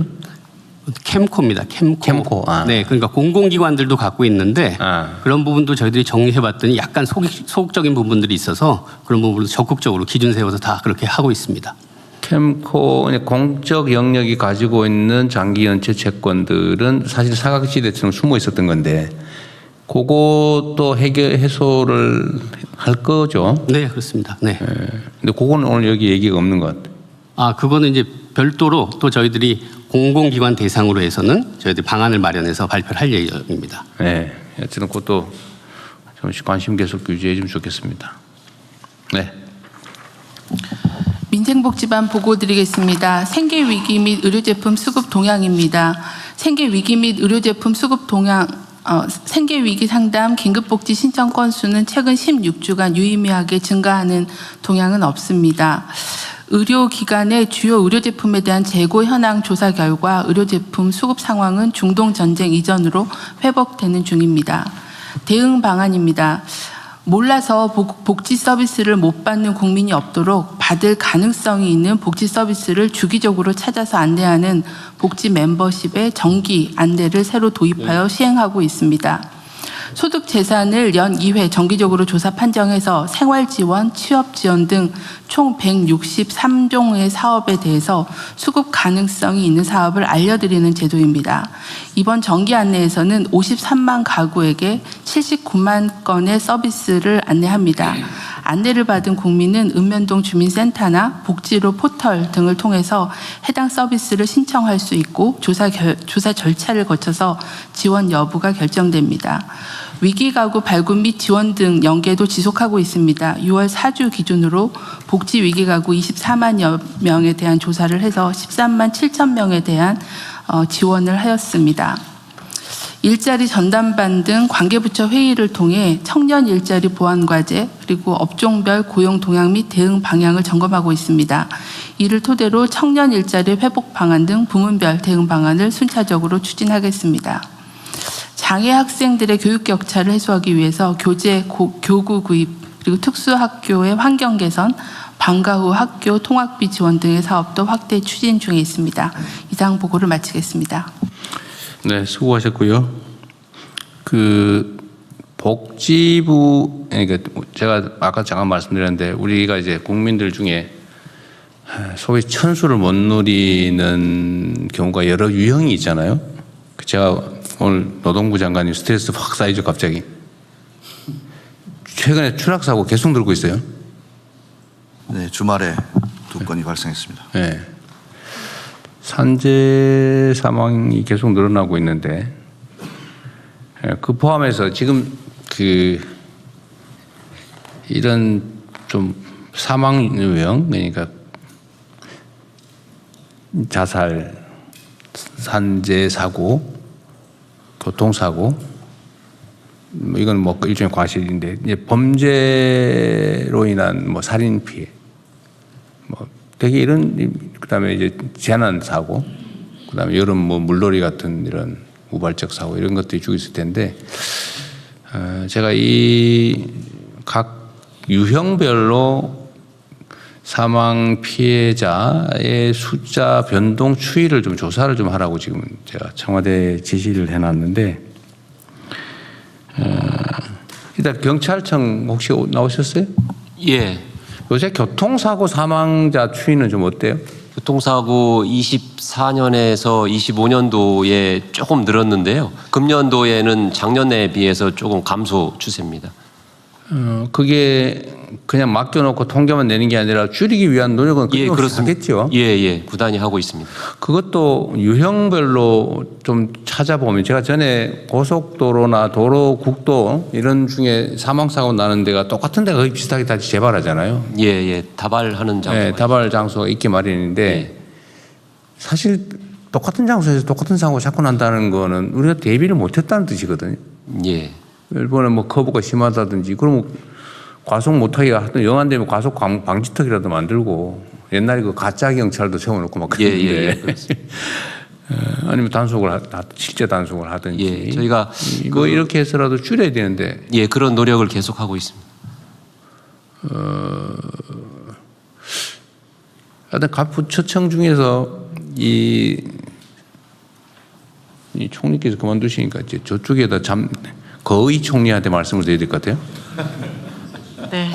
캠코입니다. 캠코. 아. 네, 그러니까 공공기관들도 갖고 있는데 그런 부분도 저희들이 정리해봤더니 약간 소극적인 부분들이 있어서 그런 부분을 적극적으로 기준 세워서 다 그렇게 하고 있습니다. 캠코 공적 영역이 가지고 있는 장기 연체 채권들은 사실 사각지대처럼 숨어 있었던 건데 그것도 해소를 할 거죠? 네, 그렇습니다. 네. 근데 그거는 오늘 여기 얘기가 없는 것 같아요. 아, 그거는 이제 별도로 또 저희들이 공공기관 대상으로 해서는 저희들이 방안을 마련해서 발표를 할 예정입니다. 네. 어쨌든 그것도 좀 관심 계속 유지해 주면 좋겠습니다. 네. 민생복지반 보고 드리겠습니다. 생계위기 및 의료제품 수급 동향입니다. 생계위기 및 의료제품 수급 동향 생계위기 상담 긴급복지 신청 건수는 최근 16주간 유의미하게 증가하는 동향은 없습니다. 의료기관의 주요 의료제품에 대한 재고 현황 조사 결과 의료제품 수급 상황은 중동전쟁 이전으로 회복되는 중입니다. 대응 방안입니다. 몰라서 복지 서비스를 못 받는 국민이 없도록 받을 가능성이 있는 복지 서비스를 주기적으로 찾아서 안내하는 복지 멤버십의 정기 안내를 새로 도입하여 시행하고 있습니다. 소득 재산을 연 2회 정기적으로 조사 판정해서 생활지원, 취업지원 등 총 163종의 사업에 대해서 수급 가능성이 있는 사업을 알려드리는 제도입니다. 이번 정기 안내에서는 53만 가구에게 79만 건의 서비스를 안내합니다. 안내를 받은 국민은 읍면동 주민센터나 복지로 포털 등을 통해서 해당 서비스를 신청할 수 있고 조사 절차를 거쳐서 지원 여부가 결정됩니다. 위기가구 발굴 및 지원 등 연계도 지속하고 있습니다. 6월 4주 기준으로 복지 위기가구 24만여 명에 대한 조사를 해서 13만 7천 명에 대한 지원을 하였습니다. 일자리 전담반 등 관계부처 회의를 통해 청년 일자리 보완 과제 그리고 업종별 고용 동향 및 대응 방향을 점검하고 있습니다. 이를 토대로 청년 일자리 회복 방안 등 부문별 대응 방안을 순차적으로 추진하겠습니다. 장애 학생들의 교육 격차를 해소하기 위해서 교구 구입 그리고 특수학교의 환경 개선, 방과 후 학교 통학비 지원 등의 사업도 확대 추진 중에 있습니다. 이상 보고를 마치겠습니다. 네, 수고하셨고요. 그 복지부 그러니까 제가 아까 잠깐 말씀드렸는데 우리가 이제 국민들 중에 소위 천수를 못 누리는 경우가 여러 유형이 있잖아요. 제가 오늘 노동부 장관님 스트레스 확 쌓이죠, 갑자기. 최근에 추락사고 계속 늘고 있어요. 네, 주말에 2건이 발생했습니다. 네. 산재 사망이 계속 늘어나고 있는데 그 포함해서 지금 이런 좀 사망 유형 그러니까 자살, 산재 사고, 교통사고 이건 뭐 일종의 과실인데 이제 범죄로 인한 뭐 살인 피해 뭐 되게 이런 그다음에 이제 재난 사고 그다음에 여름 뭐 물놀이 같은 이런 우발적 사고 이런 것들이 쭉 있을 텐데 제가 이 각 유형별로 사망 피해자의 숫자 변동 추이를 좀 조사를 좀 하라고 지금 제가 청와대에 지시를 해놨는데 일단 경찰청 혹시 나오셨어요? 예. 요새 교통사고 사망자 추이는 좀 어때요? 교통사고 24년에서 25년도에 조금 늘었는데요. 금년도에는 작년에 비해서 조금 감소 추세입니다. 그게 그냥 맡겨놓고 통계만 내는 게 아니라 줄이기 위한 노력은 끊임없이 하겠죠? 예. 부단히 하고 있습니다. 그것도 유형별로 좀 찾아보면 제가 전에 고속도로나 도로, 국도 이런 중에 사망사고 나는 데가 똑같은 데가 거의 비슷하게 다 재발하잖아요. 예. 다발하는 장소. 네, 다발 장소가 있기 마련인데 사실 똑같은 장소에서 똑같은 사고가 자꾸 난다는 거는 우리가 대비를 못했다는 뜻이거든요. 예. 일본에 뭐 커브가 심하다든지 그러면 과속 못하게 하여튼 영안 되면 과속 방지턱이라도 만들고 옛날에 그 가짜 경찰도 세워놓고 막 그랬는데 그렇습니다. 아니면 실제 단속을 하든지 예, 저희가 뭐 이렇게 해서라도 줄여야 되는데 예, 그런 노력을 계속하고 있습니다. 하여튼 각 부처청 중에서 이 총리께서 그만두시니까 이제 저쪽에다 거의 총리한테 말씀을 드려야 될 것 같아요. 네.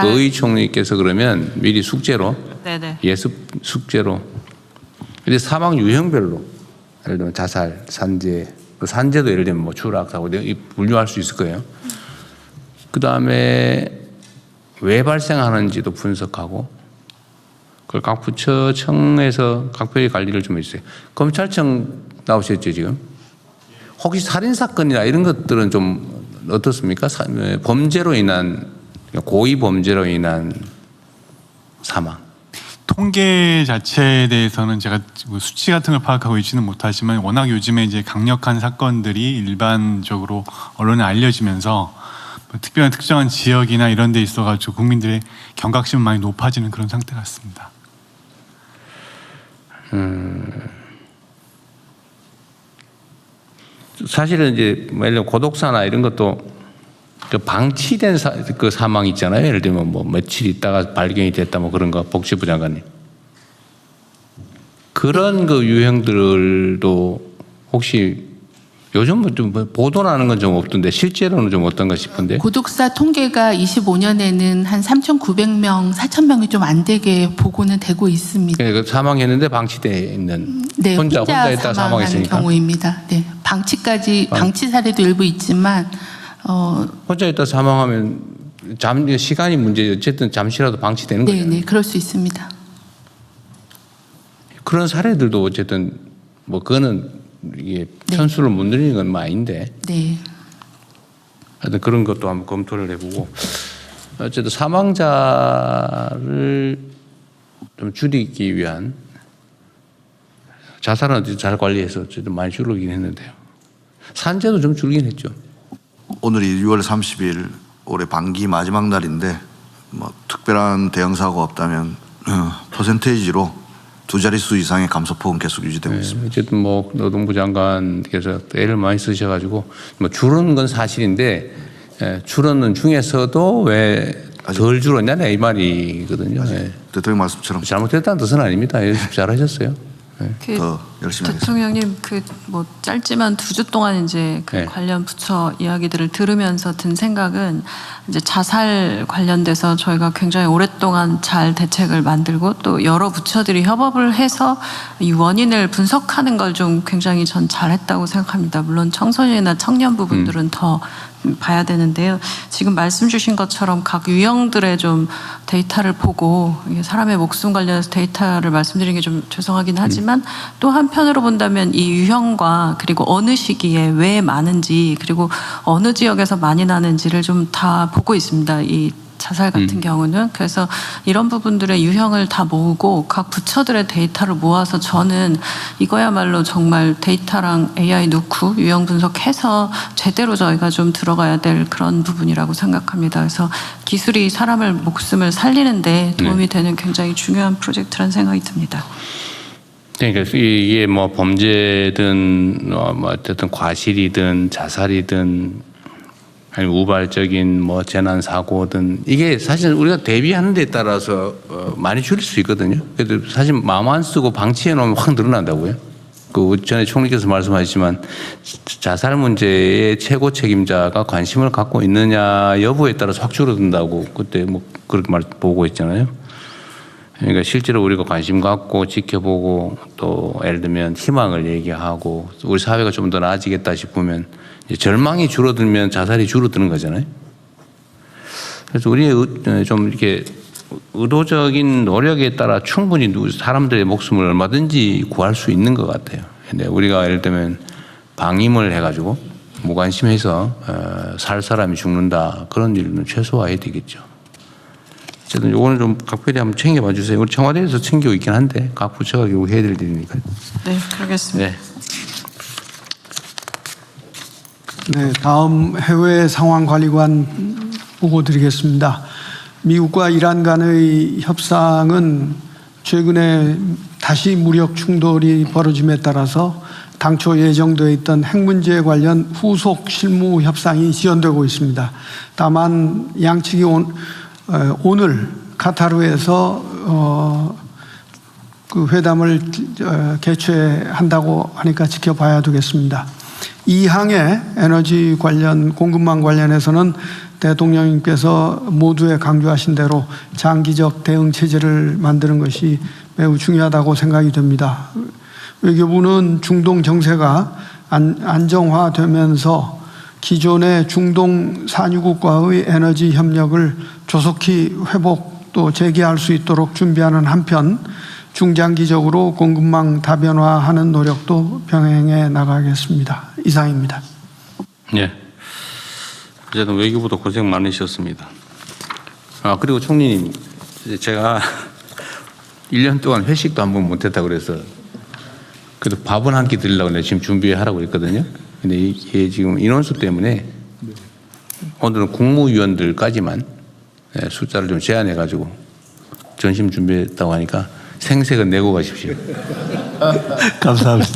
거의 총리께서 그러면 미리 숙제로 네네. 예습 숙제로 근데 사망 유형별로 예를 들면 자살, 산재, 산재도 예를 들면 뭐 추락 사고 분류할 수 있을 거예요. 그 다음에 왜 발생하는지도 분석하고 그걸 각 부처청에서 각별히 관리를 좀 해주세요. 검찰청 나오셨죠 지금? 혹시 살인 사건이나 이런 것들은 좀 어떻습니까? 범죄로 인한 고의 범죄로 인한 사망. 통계 자체에 대해서는 제가 수치 같은 걸 파악하고 있지는 못하지만 워낙 요즘에 이제 강력한 사건들이 일반적으로 언론에 알려지면서 특별한 특정한 지역이나 이런 데 있어가지고 국민들의 경각심은 많이 높아지는 그런 상태 같습니다. 사실은 이제 예를 들면 고독사나 이런 것도 그 방치된 그 사망 있잖아요. 예를 들면 뭐 며칠 있다가 발견이 됐다 뭐 그런 거 복지부 장관님. 그런 그 유형들도 혹시 요즘 좀 보도나는 건 좀 없던데 실제로는 좀 어떤가 싶은데. 고독사 통계가 25년에는 한 3,900명, 4,000명이 좀 안 되게 보고는 되고 있습니다. 그 사망했는데 방치돼 있는 네, 혼자 있다 사망하는 사망했으니까. 경우입니다. 네, 방치 사례도 일부 있지만 혼자 있다 사망하면 시간이 문제 어쨌든 잠시라도 방치되는 거죠. 네, 그럴 수 있습니다. 그런 사례들도 어쨌든 뭐 그거는 이게 편수를 못 늘리는 건 아닌데. 네. 하여튼 그런 것도 한번 검토를 해보고 어쨌든 사망자를 좀 줄이기 위한 자살은 잘 관리해서 어쨌든 많이 줄이긴 했는데요. 산재도 좀 줄긴 했죠. 오늘이 6월 30일 올해 반기 마지막 날인데 뭐 특별한 대형 사고가 없다면 퍼센테이지로 두 자릿수 이상의 감소폭은 계속 유지되고 있습니다. 어쨌든 뭐 노동부 장관께서 애를 많이 쓰셔가지고 뭐 줄은 건 사실인데 줄었는 중에서도 왜 덜 줄었냐 이 말이거든요. 대통령 말씀처럼 잘못됐다는 뜻은 아닙니다. 잘하셨어요. 더 열심히 하겠습니다. 대통령님 뭐 짧지만 2주 동안 이제 관련 부처 이야기들을 들으면서 든 생각은 이제 자살 관련돼서 저희가 굉장히 오랫동안 잘 대책을 만들고 또 여러 부처들이 협업을 해서 이 원인을 분석하는 걸 좀 굉장히 전 잘했다고 생각합니다. 물론 청소년이나 청년 부분들은 더 봐야 되는데요. 지금 말씀 주신 것처럼 각 유형들의 좀 데이터를 보고 사람의 목숨 관련해서 데이터를 말씀드리는 게 좀 죄송하긴 하지만 또 한편으로 본다면 이 유형과 그리고 어느 시기에 왜 많은지 그리고 어느 지역에서 많이 나는지를 좀 다 보고 있습니다. 이 자살 같은 경우는. 그래서 이런 부분들의 유형을 다 모으고 각 부처들의 데이터를 모아서 저는 이거야말로 정말 데이터랑 AI 넣고 유형 분석해서 제대로 저희가 좀 들어가야 될 그런 부분이라고 생각합니다. 그래서 기술이 사람을 목숨을 살리는데 도움이 되는 굉장히 중요한 프로젝트라는 생각이 듭니다. 그러니까 이게 뭐 범죄든 뭐 어쨌든 과실이든 자살이든 아니면 우발적인 뭐 재난 사고든 이게 사실 우리가 대비하는 데 따라서 많이 줄일 수 있거든요. 그래도 사실 마음 안 쓰고 방치해 놓으면 확 늘어난다고요. 그 전에 총리께서 말씀하셨지만 자살 문제의 최고 책임자가 관심을 갖고 있느냐 여부에 따라서 확 줄어든다고 그때 뭐 그렇게 보고 있잖아요. 그러니까 실제로 우리가 관심 갖고 지켜보고 또 예를 들면 희망을 얘기하고 우리 사회가 좀 더 나아지겠다 싶으면 절망이 줄어들면 자살이 줄어드는 거잖아요. 그래서 우리의 좀 이렇게 의도적인 노력에 따라 충분히 사람들의 목숨을 얼마든지 구할 수 있는 것 같아요. 근데 우리가 예를 들면 방임을 해가지고 무관심해서 살 사람이 죽는다 그런 일은 최소화해야 되겠죠. 어쨌든 요거는 좀 각별히 한번 챙겨봐 주세요. 우리 청와대에서 챙기고 있긴 한데 각 부처가 결국 해야 될 일이니까요. 네, 그러겠습니다. 네. 네, 다음 해외 상황 관리관 보고 드리겠습니다. 미국과 이란 간의 협상은 최근에 다시 무력 충돌이 벌어짐에 따라서 당초 예정되어 있던 핵 문제 관련 후속 실무 협상이 지연되고 있습니다. 다만 양측이 오늘 카타르에서 그 회담을 개최한다고 하니까 지켜봐야 되겠습니다. 이 항의 에너지 관련 공급망 관련해서는 대통령님께서 모두에 강조하신 대로 장기적 대응 체제를 만드는 것이 매우 중요하다고 생각이 됩니다. 외교부는 중동 정세가 안정화되면서 기존의 중동 산유국과의 에너지 협력을 조속히 회복 또 재개할 수 있도록 준비하는 한편 중장기적으로 공급망 다변화하는 노력도 병행해 나가겠습니다. 이상입니다. 네. 어쨌든 외교부도 고생 많으셨습니다. 그리고 총리님, 제가 1년 동안 회식도 한 번 못했다고 그래서 그래도 밥은 한 끼 드리려고 내가 지금 준비하라고 했거든요. 근데 이게 지금 인원수 때문에 오늘은 국무위원들까지만 숫자를 좀 제한해가지고 점심 준비했다고 하니까 생색은 내고 가십시오. 감사합니다.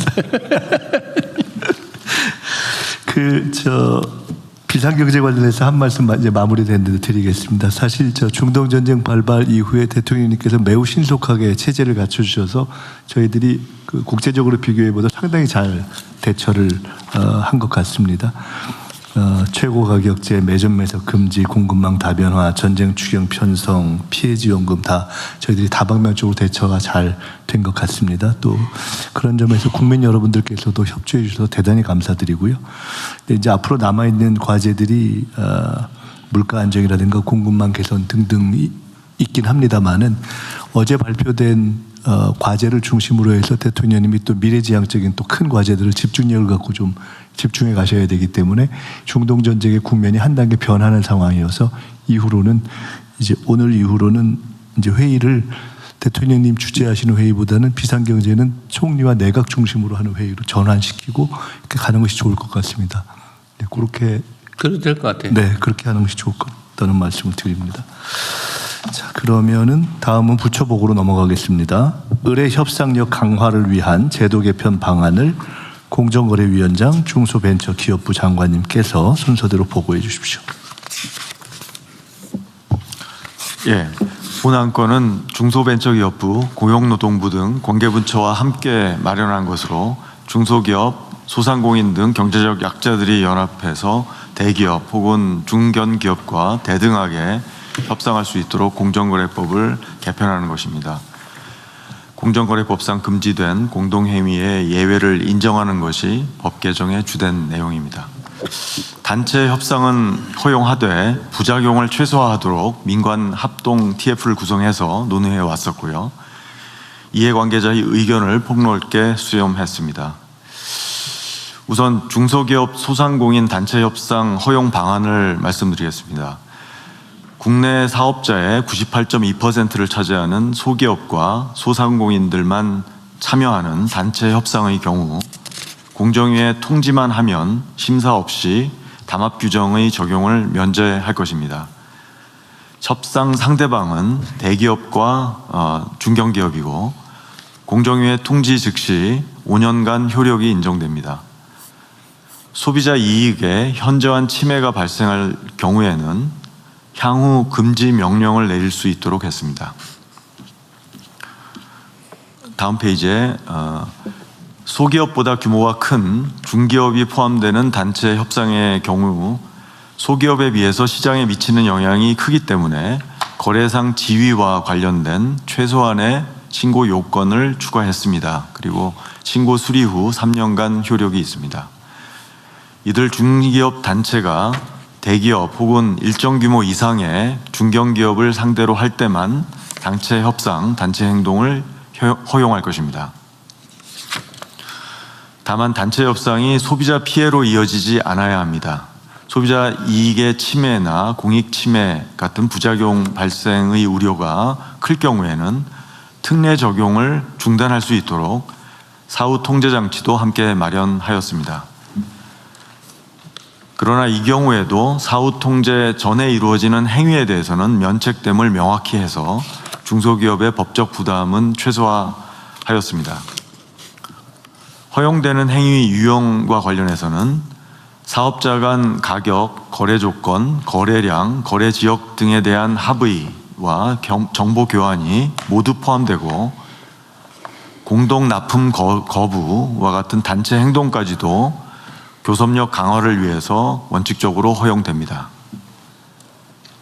비상경제 관련해서 한 말씀 이제 마무리됐는데 드리겠습니다. 사실 중동 전쟁 발발 이후에 대통령님께서 매우 신속하게 체제를 갖춰주셔서 저희들이 그 국제적으로 비교해보다 상당히 잘 대처를 한 것 같습니다. 최고 가격제, 매점 매석 금지, 공급망 다변화, 전쟁 추경 편성, 피해 지원금 다 저희들이 다방면적으로 대처가 잘 된 것 같습니다. 또 그런 점에서 국민 여러분들께서도 협조해 주셔서 대단히 감사드리고요. 근데 이제 앞으로 남아 있는 과제들이 물가 안정이라든가 공급망 개선 등등 있긴 합니다만은 어제 발표된 과제를 중심으로 해서 대통령님이 또 미래지향적인 또 큰 과제들을 집중력을 갖고 좀 집중해 가셔야 되기 때문에 중동 전쟁의 국면이 한 단계 변하는 상황이어서 이후로는 이제 오늘 이후로는 이제 회의를 대통령님 주재하시는 회의보다는 비상경제는 총리와 내각 중심으로 하는 회의로 전환시키고 이렇게 가는 것이 좋을 것 같습니다. 네, 그렇게 그래도 될 것 같아요. 네, 그렇게 하는 것이 좋을 것 같다는 말씀을 드립니다. 자, 그러면은 다음은 부처보고로 넘어가겠습니다. 의뢰 협상력 강화를 위한 제도 개편 방안을 공정거래위원장 중소벤처기업부 장관님께서 순서대로 보고해 주십시오. 예, 본안건은 중소벤처기업부, 고용노동부 등 관계부처와 함께 마련한 것으로 중소기업, 소상공인 등 경제적 약자들이 연합해서 대기업 혹은 중견기업과 대등하게 협상할 수 있도록 공정거래법을 개편하는 것입니다. 공정거래법상 금지된 공동행위의 예외를 인정하는 것이 법 개정의 주된 내용입니다. 단체 협상은 허용하되 부작용을 최소화하도록 민관 합동 TF를 구성해서 논의해 왔었고요. 이해관계자의 의견을 폭넓게 수렴했습니다. 우선 중소기업 소상공인 단체 협상 허용 방안을 말씀드리겠습니다. 국내 사업자의 98.2%를 차지하는 소기업과 소상공인들만 참여하는 단체 협상의 경우 공정위에 통지만 하면 심사 없이 담합 규정의 적용을 면제할 것입니다. 협상 상대방은 대기업과 중견기업이고 공정위의 통지 즉시 5년간 효력이 인정됩니다. 소비자 이익에 현저한 침해가 발생할 경우에는 향후 금지 명령을 내릴 수 있도록 했습니다. 다음 페이지에 소기업보다 규모가 큰 중기업이 포함되는 단체 협상의 경우 소기업에 비해서 시장에 미치는 영향이 크기 때문에 거래상 지위와 관련된 최소한의 신고 요건을 추가했습니다. 그리고 신고 수리 후 3년간 효력이 있습니다. 이들 중기업 단체가 대기업 혹은 일정 규모 이상의 중견기업을 상대로 할 때만 단체 협상, 단체 행동을 허용할 것입니다. 다만 단체 협상이 소비자 피해로 이어지지 않아야 합니다. 소비자 이익의 침해나 공익 침해 같은 부작용 발생의 우려가 클 경우에는 특례 적용을 중단할 수 있도록 사후 통제 장치도 함께 마련하였습니다. 그러나 이 경우에도 사후 통제 전에 이루어지는 행위에 대해서는 면책됨을 명확히 해서 중소기업의 법적 부담은 최소화하였습니다. 허용되는 행위 유형과 관련해서는 사업자 간 가격, 거래 조건, 거래량, 거래 지역 등에 대한 합의와 정보 교환이 모두 포함되고 공동 납품 거부와 같은 단체 행동까지도 교섭력 강화를 위해서 원칙적으로 허용됩니다.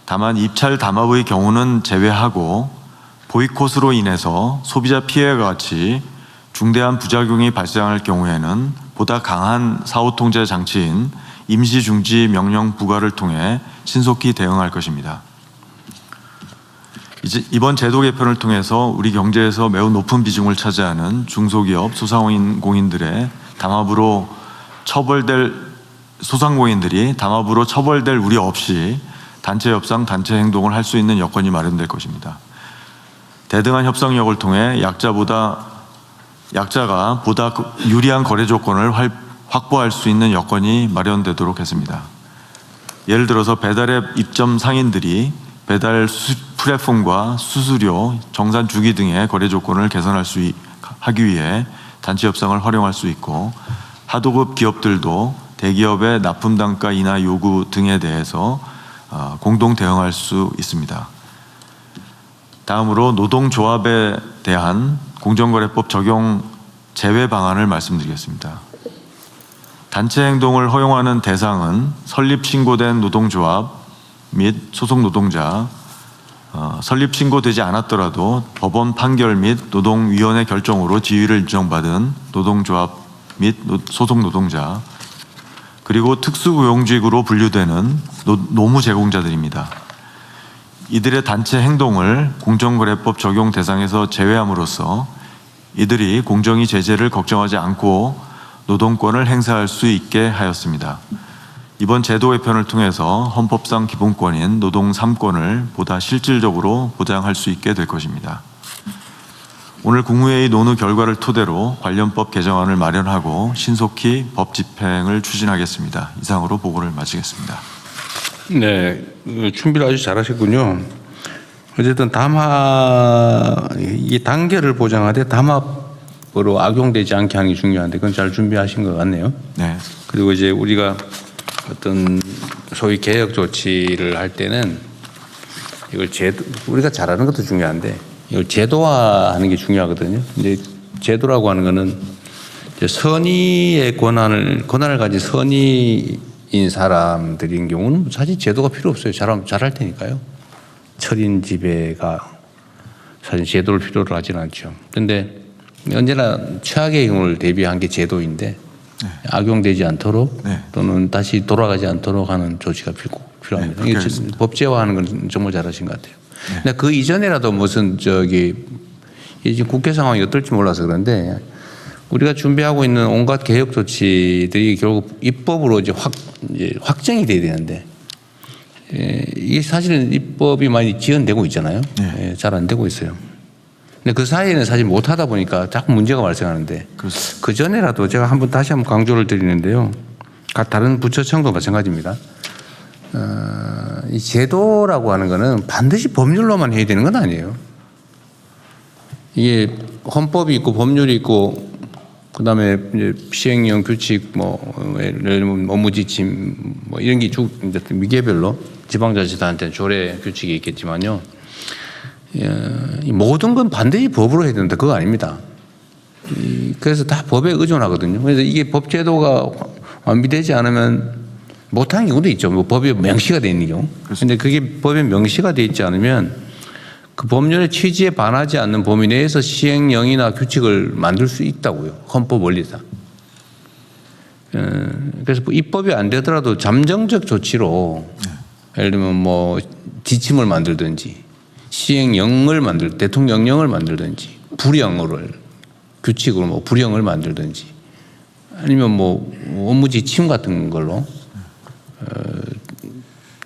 다만 입찰 담합의 경우는 제외하고 보이콧으로 인해서 소비자 피해와 같이 중대한 부작용이 발생할 경우에는 보다 강한 사후 통제 장치인 임시 중지 명령 부과를 통해 신속히 대응할 것입니다. 이번 제도 개편을 통해서 우리 경제에서 매우 높은 비중을 차지하는 중소기업, 소상공인들의 소상공인들이 담합으로 처벌될 우려 없이 단체 협상, 단체 행동을 할 수 있는 여건이 마련될 것입니다. 대등한 협상력을 통해 약자가 보다 유리한 거래 조건을 확보할 수 있는 여건이 마련되도록 했습니다. 예를 들어서 배달앱 입점 상인들이 배달 플랫폼과 수수료, 정산 주기 등의 거래 조건을 개선할 수 하기 위해 단체 협상을 활용할 수 있고 하도급 기업들도 대기업의 납품 단가 인하 요구 등에 대해서 공동 대응할 수 있습니다. 다음으로 노동조합에 대한 공정거래법 적용 제외 방안을 말씀드리겠습니다. 단체 행동을 허용하는 대상은 설립 신고된 노동조합 및 소속 노동자, 설립 신고되지 않았더라도 법원 판결 및 노동위원회 결정으로 지위를 인정받은 노동조합 및 소속 노동자, 그리고 특수고용직으로 분류되는 노무 제공자들입니다. 이들의 단체 행동을 공정거래법 적용 대상에서 제외함으로써 이들이 공정위 제재를 걱정하지 않고 노동권을 행사할 수 있게 하였습니다. 이번 제도 개편을 통해서 헌법상 기본권인 노동 3권을 보다 실질적으로 보장할 수 있게 될 것입니다. 오늘 국무회의 논의 결과를 토대로 관련법 개정안을 마련하고 신속히 법 집행을 추진하겠습니다. 이상으로 보고를 마치겠습니다. 네, 준비를 아주 잘하셨군요. 어쨌든 이 단계를 보장하되 담합으로 악용되지 않게 하는 게 중요한데 그건 잘 준비하신 것 같네요. 네. 그리고 이제 우리가 어떤 소위 개혁 조치를 할 때는 이걸 우리가 잘하는 것도 중요한데 이걸 제도화하는 게 중요하거든요. 근데 제도라고 하는 거는 이제 선의의 권한을 가진 선의인 사람들인 경우는 사실 제도가 필요 없어요. 잘할 테니까요. 철인 지배가 사실 제도를 필요로 하지는 않죠. 그런데 언제나 최악의 경우를 대비한 게 제도인데 네. 악용되지 않도록 네. 또는 다시 돌아가지 않도록 하는 조치가 필요합니다. 네, 이게 법제화하는 건 정말 잘하신 것 같아요. 네. 근데 그 이전에라도 무슨 지금 국회 상황이 어떨지 몰라서 그런데 우리가 준비하고 있는 온갖 개혁 조치들이 결국 입법으로 이제 확정이 돼야 되는데 이게 사실은 입법이 많이 지연되고 있잖아요. 네. 잘 안 되고 있어요. 근데 그 사이에는 사실 못하다 보니까 자꾸 문제가 발생하는데 그 전에라도 제가 다시 한번 강조를 드리는데요. 다른 부처청도 마찬가지입니다. 이 제도라고 하는 거는 반드시 법률로만 해야 되는 건 아니에요. 이게 헌법이 있고 법률이 있고 그다음에 이제 시행령 규칙 예를 들면 업무 지침 이런 게 위계별로 지방자치단체는 조례 규칙이 있겠지만요. 모든 건 반드시 법으로 해야 된다. 그거 아닙니다. 그래서 다 법에 의존하거든요. 그래서 이게 법 제도가 완비되지 않으면 못하는 경우도 있죠. 법에 명시가 되어 있는 경우. 그런데 그게 법에 명시가 되어 있지 않으면 그 법률의 취지에 반하지 않는 범위 내에서 시행령이나 규칙을 만들 수 있다고요. 헌법 원리상. 그래서 입법이 안 되더라도 잠정적 조치로 예를 들면 지침을 만들든지 시행령을 대통령령을 만들든지 규칙으로 불령을 만들든지 아니면 업무 지침 같은 걸로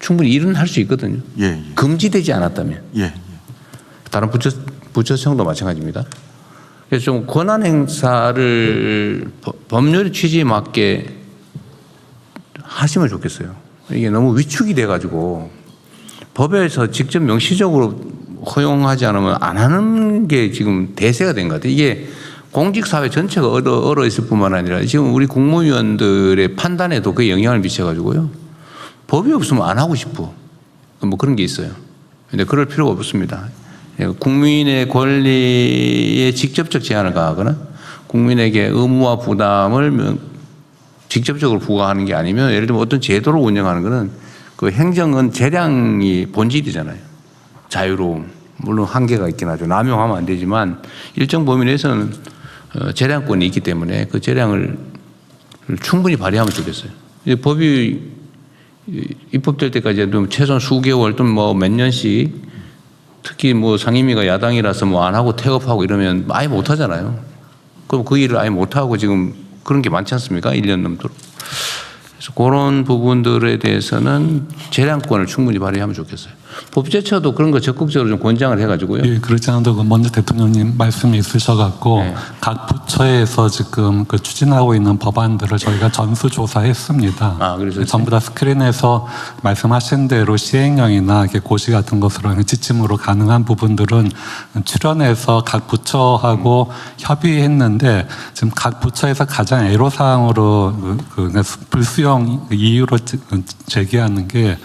충분히 일은 할 수 있거든요. 예. 금지되지 않았다면. 예. 다른 부처청도 마찬가지입니다. 그래서 좀 권한 행사를 법률의 취지에 맞게 하시면 좋겠어요. 이게 너무 위축이 돼가지고 법에서 직접 명시적으로 허용하지 않으면 안 하는 게 지금 대세가 된 것 같아요. 이게 공직사회 전체가 얼어 있을 뿐만 아니라 지금 우리 국무위원들의 판단에도 그게 영향을 미쳐가지고요. 법이 없으면 안 하고 싶어. 뭐 그런 게 있어요. 근데 그럴 필요가 없습니다. 국민의 권리에 직접적 제한을 가하거나 국민에게 의무와 부담을 직접적으로 부과하는 게 아니면 예를 들면 어떤 제도를 운영하는 거는 그 행정은 재량이 본질이잖아요. 자유로움. 물론 한계가 있긴 하죠. 남용하면 안 되지만 일정 범위 내에서는 재량권이 있기 때문에 그 재량을 충분히 발휘하면 좋겠어요. 법이 입법될 때까지 최소한 수개월 또는 뭐 몇 년씩 특히 뭐 상임위가 야당이라서 뭐 안 하고 태업하고 이러면 아예 못 하잖아요. 그럼 그 일을 아예 못 하고 지금 그런 게 많지 않습니까? 1년 넘도록. 그래서 그런 부분들에 대해서는 재량권을 충분히 발휘하면 좋겠어요. 법제처도 그런 거 적극적으로 좀 권장을 해가지고요. 예, 그렇지 않아도 먼저 대통령님 말씀이 있으셔갖고 네. 각 부처에서 지금 그 추진하고 있는 법안들을 저희가 전수조사했습니다. 아, 그래서 전부 다 스크린에서 말씀하신 대로 시행령이나 이렇게 고시 같은 것으로 지침으로 가능한 부분들은 출연해서 각 부처하고 협의했는데 지금 각 부처에서 가장 애로사항으로 불수용 이유로 제기하는 게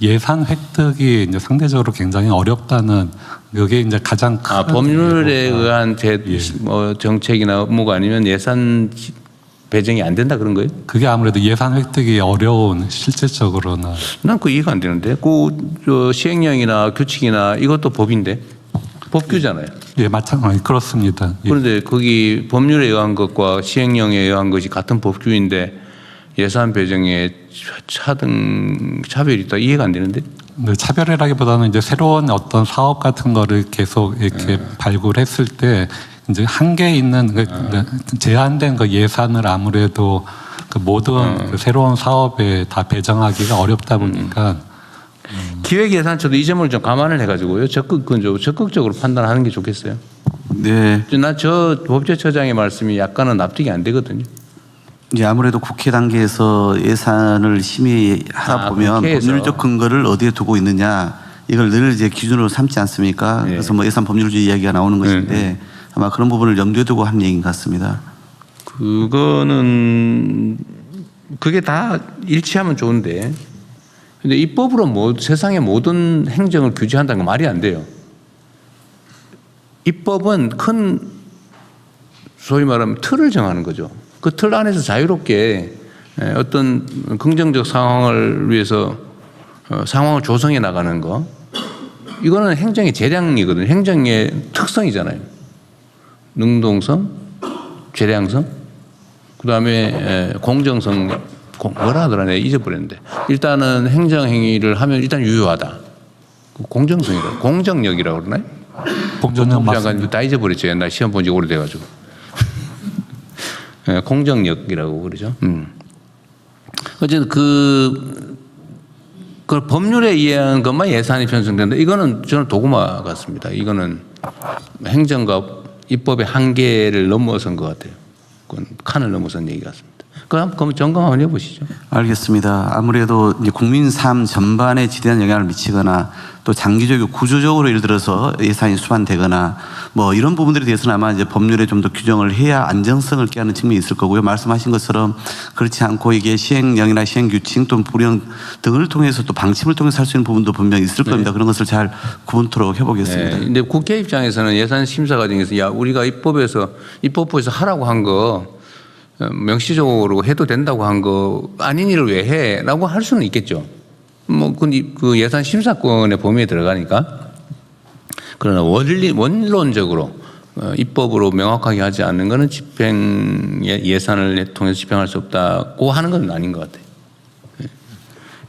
예산 획득이 이제 상대적으로 굉장히 어렵다는 이게 이제 가장 큰 법률에 의한 정책이나 업무가 아니면 예산 배정이 안 된다 그런 거예요? 그게 아무래도 예산 획득이 어려운 실질적으로는. 난 그 이해가 안 되는데 그 시행령이나 규칙이나 이것도 법인데 법규잖아요. 예, 마찬가지 그렇습니다. 예. 그런데 거기 법률에 의한 것과 시행령에 의한 것이 같은 법규인데 예산 배정에 차별이 있다 이해가 안 되는데? 네, 차별이라기보다는 이제 새로운 어떤 사업 같은 거를 계속 이렇게 발굴했을 때 이제 한계 있는 제한된 그 예산을 아무래도 그 모든 그 새로운 사업에 다 배정하기가 어렵다 보니까 기획예산처도 이 점을 좀 감안을 해가지고요. 적극적으로 판단하는 게 좋겠어요. 네. 나 저 법제처장의 말씀이 약간은 납득이 안 되거든요. 이제 아무래도 국회 단계에서 예산을 심의하다 보면 국회에서. 법률적 근거를 어디에 두고 있느냐 이걸 늘 이제 기준으로 삼지 않습니까? 네. 그래서 뭐 예산 법률주의 이야기가 나오는 것인데 아마 그런 부분을 염두에 두고 한 얘기인 것 같습니다. 그거는 그게 다 일치하면 좋은데 근데 입법으로 세상의 모든 행정을 규제한다는 건 말이 안 돼요. 입법은 큰 소위 말하면 틀을 정하는 거죠. 그 틀 안에서 자유롭게 어떤 긍정적 상황을 위해서 상황을 조성해 나가는 거 이거는 행정의 재량이거든요. 행정의 특성이잖아요. 능동성, 재량성, 그 다음에 공정성, 뭐라 하더라 내가 잊어버렸는데 일단은 행정행위를 하면 일단 유효하다. 공정성이라고 공정력이라고 그러나요? 공정력 맞습니다. 다 잊어버렸죠. 옛날 시험 본 지 오래돼가지고. 공정력이라고 그러죠. 어쨌든 그 법률에 의한 것만 예산이 편성된다. 이거는 저는 도구마 같습니다. 이거는 행정과 입법의 한계를 넘어선 것 같아요. 그건 칸을 넘어선 얘기 같습니다. 그럼 점검 한번 해보시죠. 알겠습니다. 아무래도 이제 국민 삶 전반에 지대한 영향을 미치거나 또 장기적이고 구조적으로 예를 들어서 예산이 수반되거나 뭐 이런 부분들에 대해서는 아마 이제 법률에 좀 더 규정을 해야 안정성을 꾀하는 측면이 있을 거고요. 말씀하신 것처럼 그렇지 않고 이게 시행령이나 시행규칙 또는 불령 등을 통해서 또 방침을 통해서 할 수 있는 부분도 분명히 있을 겁니다. 그런 것을 잘 구분토록 해보겠습니다. 그런데 국회 입장에서는 예산 심사 과정에서 야 우리가 입법부에서 하라고 한 거 명시적으로 해도 된다고 한 거 아닌 일을 왜 해? 라고 할 수는 있겠죠. 그 예산 심사권의 범위에 들어가니까. 그러나 원론적으로 입법으로 명확하게 하지 않는 것은 예산을 통해서 집행할 수 없다고 하는 건 아닌 것 같아요.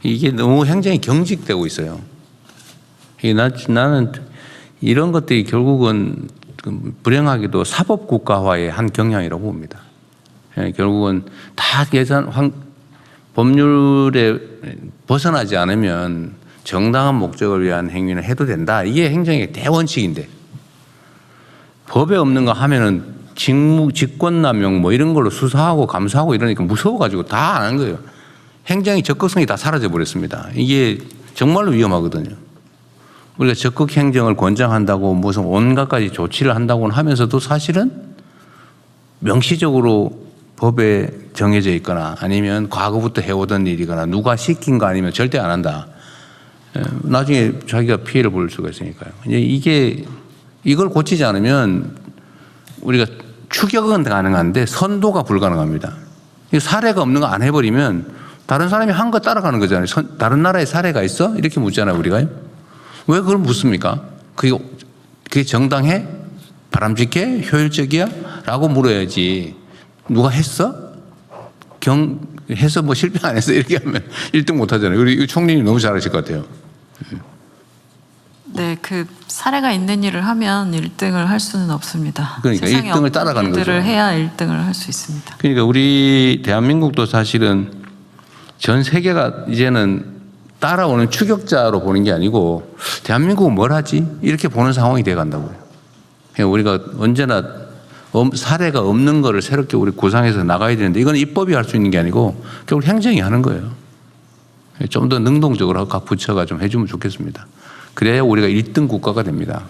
이게 너무 행정이 경직되고 있어요. 나는 이런 것들이 결국은 불행하게도 사법국가화의 한 경향이라고 봅니다. 결국은 다 법률에 벗어나지 않으면 정당한 목적을 위한 행위는 해도 된다. 이게 행정의 대원칙인데 법에 없는 거 하면은 직권남용 뭐 이런 걸로 수사하고 감사하고 이러니까 무서워가지고 다 안 한 거예요. 행정의 적극성이 다 사라져 버렸습니다. 이게 정말로 위험하거든요. 우리가 적극 행정을 권장한다고 무슨 온갖 가지 조치를 한다고는 하면서도 사실은 명시적으로 법에 정해져 있거나 아니면 과거부터 해오던 일이거나 누가 시킨 거 아니면 절대 안 한다. 나중에 자기가 피해를 볼 수가 있으니까요. 이제 이걸 고치지 않으면 우리가 추격은 가능한데 선도가 불가능합니다. 사례가 없는 거 안 해버리면 다른 사람이 한 거 따라가는 거잖아요. 다른 나라에 사례가 있어? 이렇게 묻잖아요, 우리가요. 왜 그걸 묻습니까? 그게 정당해? 바람직해? 효율적이야? 라고 물어야지. 누가 했어? 해서 뭐 실패 안 했어? 이렇게 하면 1등 못 하잖아요. 우리 총리님 너무 잘하실 것 같아요. 네, 그 사례가 있는 일을 하면 1등을 할 수는 없습니다. 그러니까 1등을 따라가는 거죠. 일들을 해야 1등을 할 수 있습니다. 그러니까 우리 대한민국도 사실은 전 세계가 이제는 따라오는 추격자로 보는 게 아니고 대한민국은 뭘 하지? 이렇게 보는 상황이 돼 간다고요. 그러니까 우리가 언제나 사례가 없는 거를 새롭게 우리 구상해서 나가야 되는데 이건 입법이 할 수 있는 게 아니고 결국 행정이 하는 거예요. 좀 더 능동적으로 각 부처가 좀 해주면 좋겠습니다. 그래야 우리가 1등 국가가 됩니다.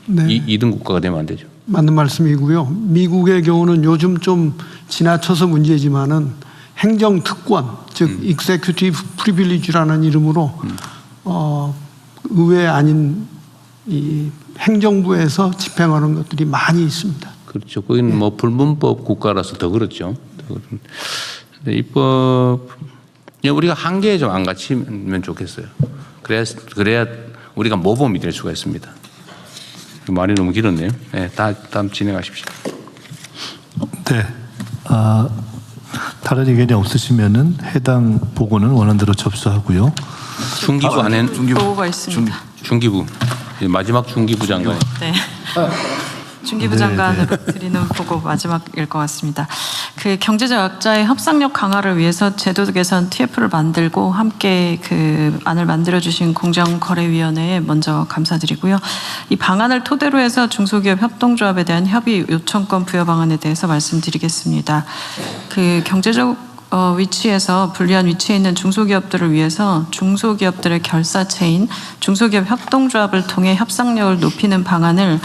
네. 2등 국가가 되면 안 되죠. 맞는 말씀이고요. 미국의 경우는 요즘 좀 지나쳐서 문제지만은 행정 특권, 즉 executive privilege라는 이름으로 의회 아닌 이 행정부에서 집행하는 것들이 많이 있습니다. 그렇죠. 거기는 뭐 불문법 국가라서 더 그렇죠. 근데 입법 우리가 한계에 좀 안 갇히면 좋겠어요. 그래야 우리가 모범이 될 수가 있습니다. 말이 너무 길었네요. 네, 다음 진행하십시오. 네. 다른 의견이 없으시면은 해당 보고는 원안대로 접수하고요. 중기부 안에는 보고가 있습니다. 중기부 마지막 중기부 장관. 네. 중기부 장관으로 드리는 보고 마지막일 것 같습니다. 그 경제적 약자의 협상력 강화를 위해서 제도 개선 TF를 만들고 함께 그 안을 만들어주신 공정거래위원회에 먼저 감사드리고요. 이 방안을 토대로 해서 중소기업 협동조합에 대한 협의 요청권 부여 방안에 대해서 말씀드리겠습니다. 그 경제적 위치에서 불리한 위치에 있는 중소기업들을 위해서 중소기업들의 결사체인 중소기업 협동조합을 통해 협상력을 높이는 방안을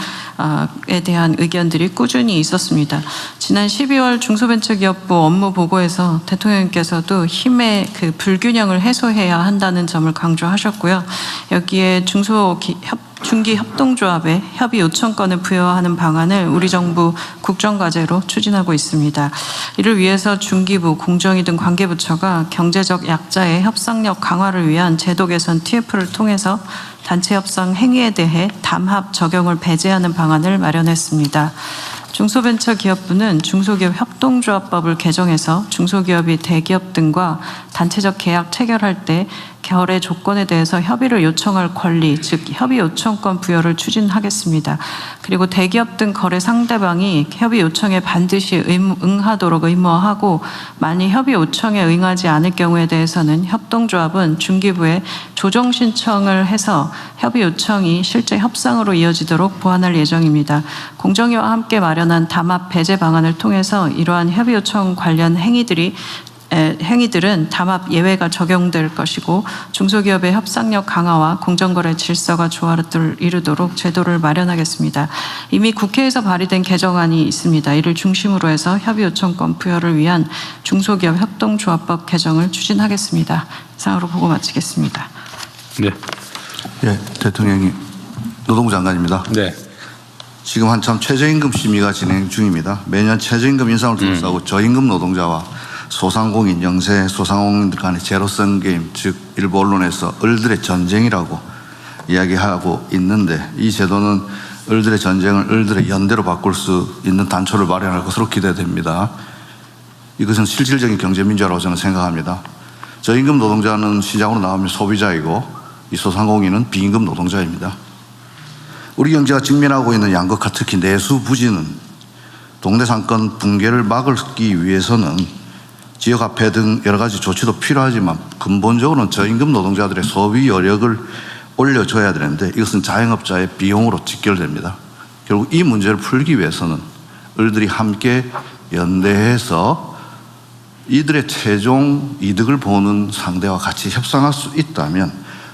에 대한 의견들이 꾸준히 있었습니다. 지난 12월 중소벤처기업부 업무 보고에서 대통령님께서도 힘의 그 불균형을 해소해야 한다는 점을 강조하셨고요. 여기에 중기 협동조합에 협의 요청권을 부여하는 방안을 우리 정부 국정과제로 추진하고 있습니다. 이를 위해서 중기부, 공정위 등 관계부처가 경제적 약자의 협상력 강화를 위한 제도 개선 TF를 통해서 단체 협상 행위에 대해 담합 적용을 배제하는 방안을 마련했습니다. 중소벤처기업부는 중소기업 협동조합법을 개정해서 중소기업이 대기업 등과 단체적 계약 체결할 때 거래 조건에 대해서 협의를 요청할 권리, 즉 협의 요청권 부여를 추진하겠습니다. 그리고 대기업 등 거래 상대방이 협의 요청에 반드시 응하도록 의무화하고 만일 협의 요청에 응하지 않을 경우에 대해서는 협동조합은 중기부에 조정 신청을 해서 협의 요청이 실제 협상으로 이어지도록 보완할 예정입니다. 공정위와 함께 마련한 담합 배제 방안을 통해서 이러한 협의 요청 관련 행위들은 담합 예외가 적용될 것이고 중소기업의 협상력 강화와 공정거래 질서가 조화를 이루도록 제도를 마련하겠습니다. 이미 국회에서 발의된 개정안이 있습니다. 이를 중심으로 해서 협의 요청권 부여를 위한 중소기업 협동조합법 개정을 추진하겠습니다. 이상으로 보고 마치겠습니다. 네. 예, 대통령님, 노동부 장관입니다. 네. 지금 한참 최저임금 심의가 진행 중입니다. 매년 최저임금 인상을 둘러싸고 저임금 노동자와 소상공인, 영세, 소상공인들 간의 제로섬 게임, 즉 일부 언론에서 을들의 전쟁이라고 이야기하고 있는데 이 제도는 을들의 전쟁을 을들의 연대로 바꿀 수 있는 단초를 마련할 것으로 기대됩니다. 이것은 실질적인 경제민주화라고 저는 생각합니다. 저임금 노동자는 시장으로 나오면 소비자이고 이 소상공인은 비임금 노동자입니다. 우리 경제가 직면하고 있는 양극화, 특히 내수 부진은 동네 상권 붕괴를 막기 위해서는 지역화폐 등 여러 가지 조치도 필요하지만 근본적으로는 저임금 노동자들의 소비 여력을 올려줘야 되는데 이것은 자영업자의 비용으로 직결됩니다. 결국 이 문제를 풀기 위해서는 을들이 함께 연대해서 이들의 최종 이득을 보는 상대와 같이 협상할 수 있다면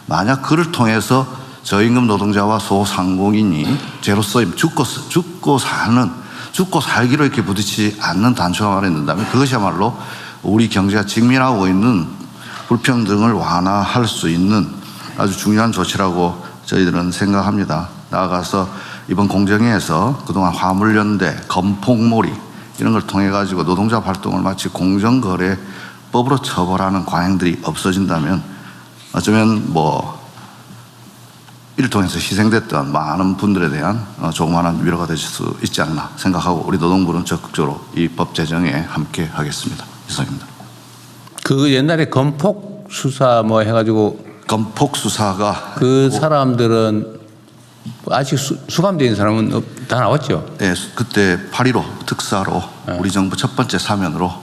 만약 그를 통해서 저임금 노동자와 소상공인이 제로서임 죽고 살기로 이렇게 부딪히지 않는 단초가 마련된다면 그것이야말로 우리 경제가 직면하고 있는 불평등을 완화할 수 있는 아주 중요한 조치라고 저희들은 생각합니다. 나아가서 이번 공정위에서 그동안 화물연대, 건폭몰이 이런 걸 통해 가지고 노동자 활동을 마치 공정거래법으로 처벌하는 관행들이 없어진다면 어쩌면 이를 통해서 희생됐던 많은 분들에 대한 조그마한 위로가 될 수 있지 않나 생각하고 우리 노동부는 적극적으로 이 법 제정에 함께 하겠습니다. 이상입니다. 그 옛날에 건폭 수사 해가지고 건폭 수사가 그 사람들은 아직 수감되어 있는 사람은 다 나왔죠? 네, 그때 8.15 특사로 우리 정부 첫 번째 사면으로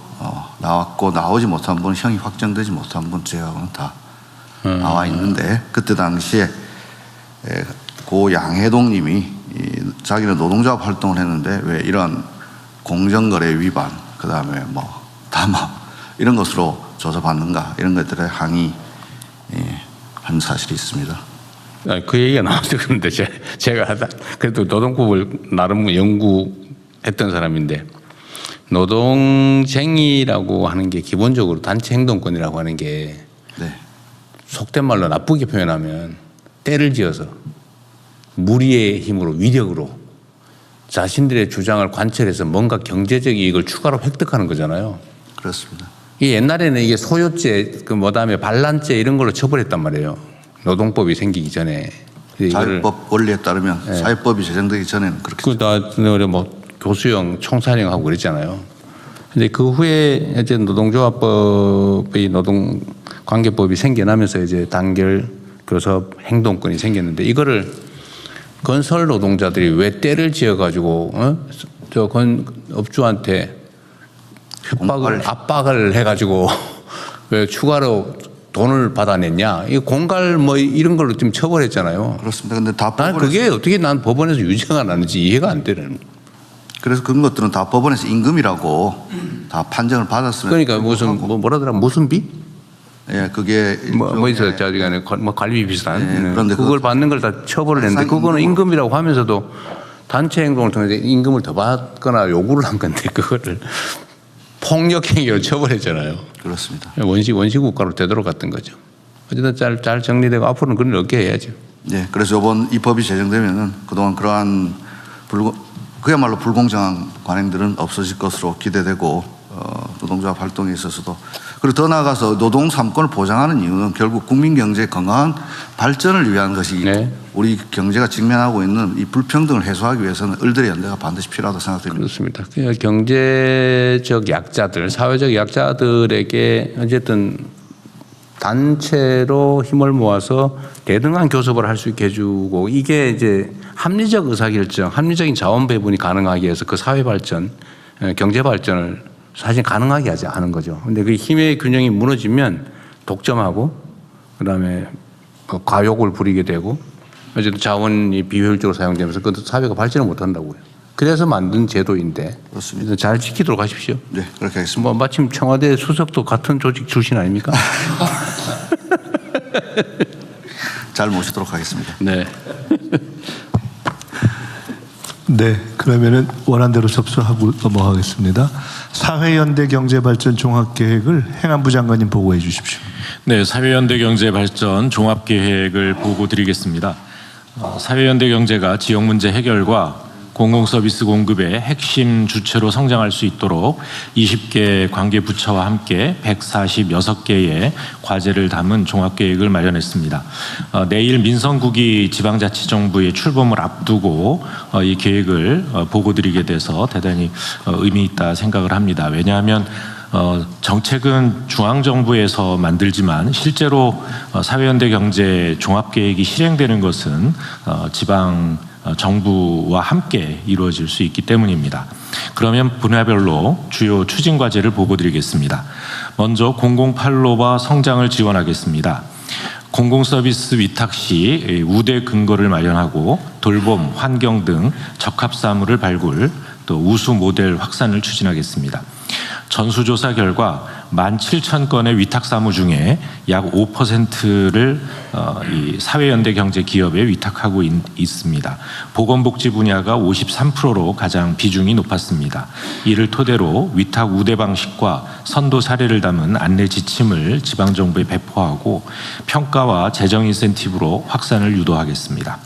나왔고 나오지 못한 분, 형이 확정되지 못한 분 제하고는 다 나와 있는데 그때 당시에 고 양해동 님이 자기는 노동자 활동을 했는데 왜 이런 공정거래 위반 그다음에 담합 이런 것으로 조사받는가 이런 것들에 항의한 사실이 있습니다. 그 얘기가 나와서 그런데 제가 그래도 노동법을 나름 연구했던 사람인데 노동쟁의라고 하는 게 기본적으로 단체 행동권이라고 하는 게 속된 말로 나쁘게 표현하면 때를 지어서 무리의 힘으로 위력으로 자신들의 주장을 관철해서 뭔가 경제적 이익을 추가로 획득하는 거잖아요. 그렇습니다. 이 옛날에는 이게 소요죄, 그다음에 반란죄 이런 걸로 처벌했단 말이에요. 노동법이 생기기 전에. 사회법 원리에 따르면 사회법이 제정되기 전에는 그렇게. 교수형, 총사령하고 그랬잖아요. 근데 그 후에 이제 노동조합법의 노동관계법이 생겨나면서 이제 단결 교섭 행동권이 생겼는데 이거를 건설 노동자들이 왜 때를 지어가지고 저 업주한테 압박을 해가지고 왜 추가로 돈을 받아냈냐? 이 공갈 이런 걸로 좀 처벌했잖아요. 그렇습니다. 근데 다 난 그게 어떻게 난 법원에서 유죄가 나는지 이해가 안 되는. 그래서 그런 것들은 다 법원에서 임금이라고 다 판정을 받았으면. 그러니까 무슨 뭐라더라 무슨 비? 예, 그게 있어요. 자기간에 관리비 비슷한. 그런데 그걸 받는 걸 다 처벌을 했는데 그거는 임금이라고 하면서도 단체 행동을 통해서 임금을 더 받거나 요구를 한 건데 그거를 폭력행위로 처벌했잖아요. 그렇습니다. 원시 국가로 되돌아갔던 거죠. 어쨌든 잘 정리되고 앞으로는 그런 일 없게 해야죠. 네, 그래서 이번 이 법이 제정되면은 그동안 그러한 그야말로 불공정한 관행들은 없어질 것으로 기대되고 노동자 활동에 있어서도 그리고 더 나아가서 노동 3권을 보장하는 이유는 결국 국민 경제의 건강한 발전을 위한 것이 우리 경제가 직면하고 있는 이 불평등을 해소하기 위해서는 을들의 연대가 반드시 필요하다고 생각됩니다. 그렇습니다. 경제적 약자들, 사회적 약자들에게 어쨌든 단체로 힘을 모아서 대등한 교섭을 할 수 있게 해주고 이게 이제 합리적 의사결정, 합리적인 자원 배분이 가능하게 해서 그 사회 발전, 경제 발전을 사실 가능하게 하는 거죠. 근데 그 힘의 균형이 무너지면 독점하고 그다음에 과욕을 부리게 되고 어쨌든 자원이 비효율적으로 사용되면서 그 사회가 발전을 못 한다고요. 그래서 만든 제도인데 그렇습니다. 잘 지키도록 하십시오. 네, 그렇게 하겠습니다. 마침 청와대 수석도 같은 조직 출신 아닙니까? 잘 모시도록 하겠습니다. 네. 네, 그러면은 원안대로 접수하고 넘어가겠습니다. 사회연대 경제발전 종합계획을 행안부 장관님 보고해 주십시오. 네, 사회연대 경제발전 종합계획을 보고드리겠습니다. 사회연대 경제가 지역 문제 해결과 공공서비스 공급의 핵심 주체로 성장할 수 있도록 20개 관계부처와 함께 146개의 과제를 담은 종합계획을 마련했습니다. 내일 민선국이 지방자치정부의 출범을 앞두고 이 계획을 보고드리게 돼서 대단히 의미 있다 생각을 합니다. 왜냐하면 정책은 중앙정부에서 만들지만 실제로 사회연대 경제 종합계획이 실행되는 것은 지방 정부와 함께 이루어질 수 있기 때문입니다. 그러면 분야별로 주요 추진 과제를 보고드리겠습니다. 먼저 공공판로와 성장을 지원하겠습니다. 공공서비스 위탁 시 우대 근거를 마련하고 돌봄, 환경 등 적합 사무를 발굴, 또 우수 모델 확산을 추진하겠습니다. 전수조사 결과 17,000건의 위탁 사무 중에 약 5%를 이 사회연대 경제 기업에 위탁하고 있습니다. 보건복지 분야가 53%로 가장 비중이 높았습니다. 이를 토대로 위탁 우대 방식과 선도 사례를 담은 안내 지침을 지방정부에 배포하고 평가와 재정 인센티브로 확산을 유도하겠습니다.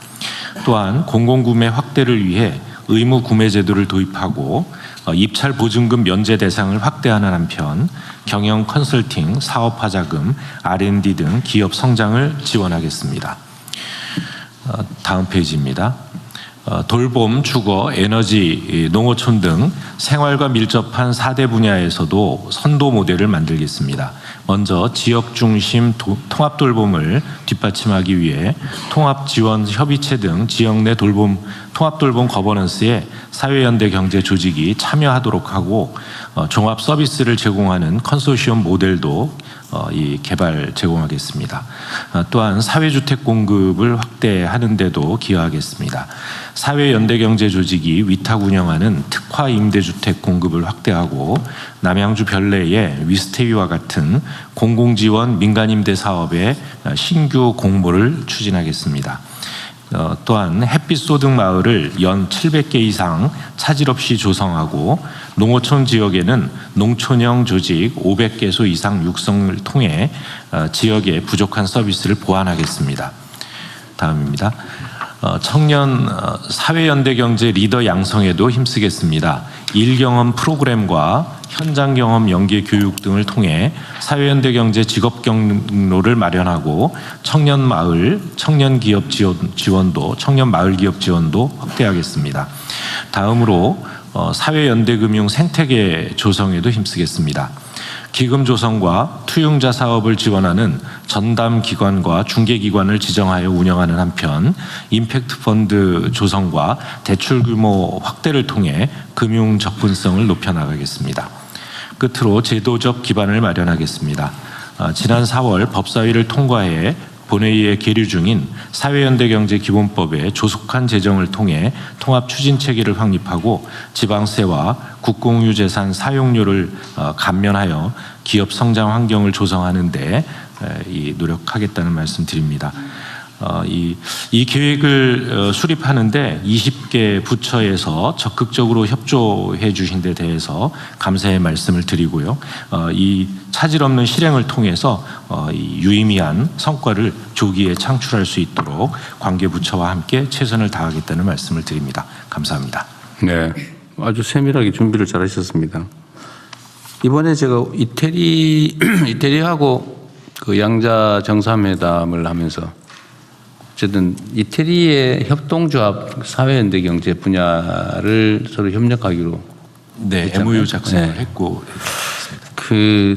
또한 공공구매 확대를 위해 의무 구매 제도를 도입하고 입찰 보증금 면제 대상을 확대하는 한편 경영 컨설팅, 사업화 자금, R&D 등 기업 성장을 지원하겠습니다. 다음 페이지입니다. 돌봄, 주거, 에너지, 농어촌 등 생활과 밀접한 4대 분야에서도 선도 모델을 만들겠습니다. 먼저 지역 중심 통합 돌봄을 뒷받침하기 위해 통합 지원 협의체 등 지역 내 통합 돌봄 거버넌스에 사회연대 경제 조직이 참여하도록 하고 종합 서비스를 제공하는 컨소시엄 모델도 개발 제공하겠습니다. 또한 사회주택 공급을 확대하는 데도 기여하겠습니다. 사회연대경제조직이 위탁 운영하는 특화 임대주택 공급을 확대하고 남양주 별내에 위스테이와 같은 공공지원 민간임대 사업의 신규 공모를 추진하겠습니다. 또한 햇빛소득 마을을 연 700개 이상 차질 없이 조성하고 농어촌 지역에는 농촌형 조직 500개소 이상 육성을 통해 지역의 부족한 서비스를 보완하겠습니다. 다음입니다. 청년 사회연대경제 리더 양성에도 힘쓰겠습니다. 일경험 프로그램과 현장 경험 연계 교육 등을 통해 사회연대경제 직업 경로를 마련하고 청년 마을, 청년 기업 지원도, 청년 마을 기업 지원도 확대하겠습니다. 다음으로 사회연대금융 생태계 조성에도 힘쓰겠습니다. 기금 조성과 투융자 사업을 지원하는 전담 기관과 중개 기관을 지정하여 운영하는 한편 임팩트 펀드 조성과 대출 규모 확대를 통해 금융 접근성을 높여 나가겠습니다. 끝으로 제도적 기반을 마련하겠습니다. 지난 4월 법사위를 통과해 본회의에 계류 중인 사회연대경제기본법의 조속한 제정을 통해 통합 추진 체계를 확립하고 지방세와 국공유재산 사용료를 감면하여 기업 성장 환경을 조성하는 데 노력하겠다는 말씀 드립니다. 이 계획을 수립하는데 20개 부처에서 적극적으로 협조해 주신 데 대해서 감사의 말씀을 드리고요. 이 차질 없는 실행을 통해서 유의미한 성과를 조기에 창출할 수 있도록 관계 부처와 함께 최선을 다하겠다는 말씀을 드립니다. 감사합니다. 네, 아주 세밀하게 준비를 잘 하셨습니다. 이번에 제가 이태리하고 그 양자 정상회담을 하면서 어쨌든 이태리의 협동조합 사회연대 경제 분야를 서로 협력하기로 네, MOU 작성을 했고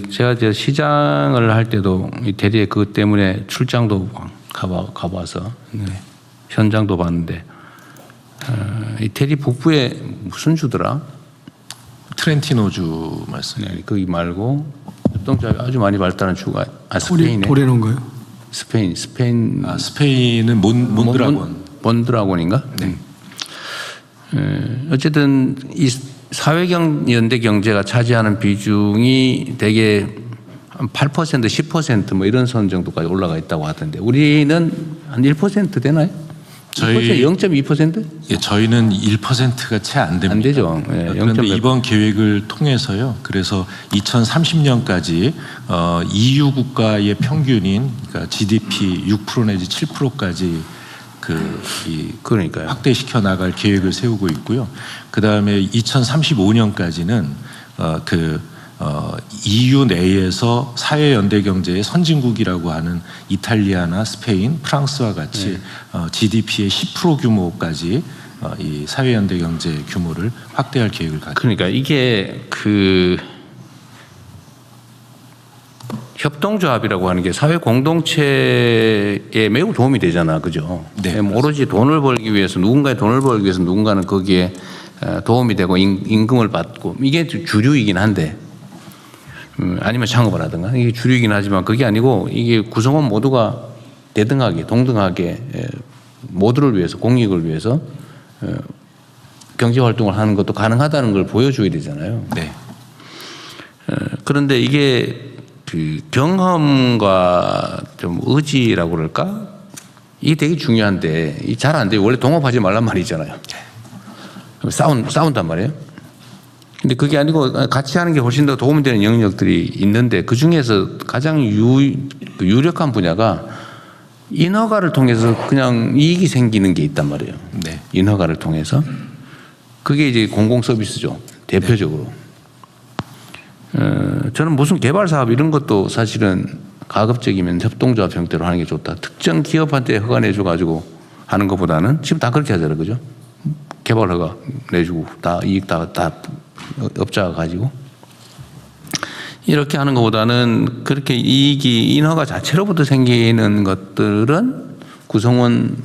제가 이제 시장을 할 때도 이태리에 그것 때문에 출장도 가봐서 현장도 봤는데 이태리 북부에 무슨 주더라? 트렌티노주 말씀. 네, 거기 말고 협동조합이 아주 많이 발달한 주가 스페인에. 도레노인가요? 스페인은 몬드라곤인가? 네. 어쨌든 이 사회연대 경제가 차지하는 비중이 대개 한 8%, 10% 뭐 이런 선 정도까지 올라가 있다고 하던데 우리는 한 1% 되나요? 저희 0.2%? 예, 저희는 1%가 채 안 됩니다. 안 되죠. 예, 그런데 이번 계획을 통해서요. 그래서 2030년까지 EU 국가의 평균인 그러니까 GDP 6% 내지 7%까지 그러니까요. 확대시켜 나갈 계획을 세우고 있고요. 그 다음에 2035년까지는 EU 내에서 사회연대 경제의 선진국이라고 하는 이탈리아나 스페인, 프랑스와 같이 GDP의 10% 규모까지 이 사회연대 경제 규모를 확대할 계획을 가지고 그러니까 이게 협동조합이라고 하는 게 사회 공동체에 매우 도움이 되잖아, 그죠? 네, 오로지 돈을 벌기 위해서 누군가의 돈을 벌기 위해서 누군가는 거기에 도움이 되고 임금을 받고 이게 주류이긴 한데 아니면 창업을 하든가 이게 주류이긴 하지만 그게 아니고 이게 구성원 모두가 대등하게 동등하게 모두를 위해서 공익을 위해서 경제 활동을 하는 것도 가능하다는 걸 보여줘야 되잖아요. 네. 그런데 이게 그 경험과 좀 의지라고 그럴까? 이게 되게 중요한데 이 잘 안 돼요. 원래 동업하지 말란 말이잖아요. 싸운단 말이에요. 근데 그게 아니고 같이 하는 게 훨씬 더 도움이 되는 영역들이 있는데 그 중에서 가장 유력한 분야가 인허가를 통해서 그냥 이익이 생기는 게 있단 말이에요. 네. 인허가를 통해서. 그게 이제 공공 서비스죠. 대표적으로. 저는 무슨 개발 사업 이런 것도 사실은 가급적이면 협동조합 형태로 하는 게 좋다. 특정 기업한테 허가 내줘가지고 하는 것보다는 지금 다 그렇게 하잖아요. 그죠? 개발 허가 내주고 다 이익 다 업자가 가지고. 이렇게 하는 것보다는 그렇게 이익이 인허가 자체로부터 생기는 것들은 구성원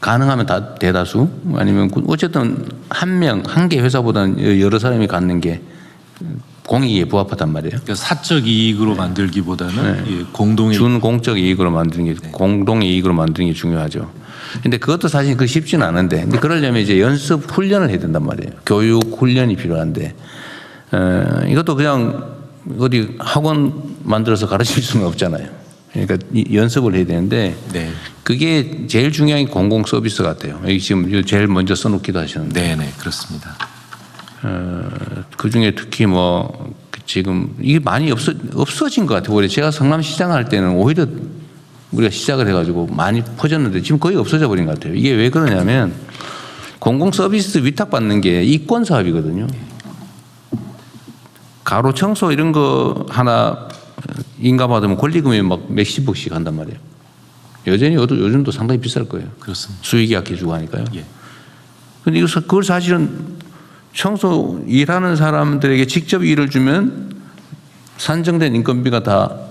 가능하면 다 대다수 아니면 어쨌든 한 개 회사보다는 여러 사람이 갖는 게 공익에 부합하단 말이에요. 그러니까 사적 이익으로 만들기보다는 네. 공동의 준공적 이익으로 만드는 게 공동의 이익으로 만드는 게 중요하죠. 근데 그것도 사실 그 쉽지는 않은데 근데 그러려면 이제 연습 훈련을 해야 된단 말이에요. 교육 훈련이 필요한데 이것도 그냥 어디 학원 만들어서 가르칠 수는 없잖아요. 그러니까 연습을 해야 되는데 네. 그게 제일 중요한 게 공공 서비스 같아요. 여기 지금 제일 먼저 써놓기도 하셨는데. 네네 그렇습니다. 그 중에 특히 뭐 지금 이게 많이 없어진 것 같아요. 오히려 제가 성남시장 할 때는 오히려 우리가 시작을 해가지고 많이 퍼졌는데 지금 거의 없어져 버린 것 같아요. 이게 왜 그러냐면 공공 서비스 위탁받는 게 이권 사업이거든요. 가로 청소 이런 거 하나 인가받으면 권리금이 막 몇십억씩 한단 말이에요. 여전히 요즘도 상당히 비쌀 거예요. 그렇습니다. 수익이 약해지고 하니까요. 예. 근데 그걸 사실은 청소 일하는 사람들에게 직접 일을 주면 산정된 인건비가 다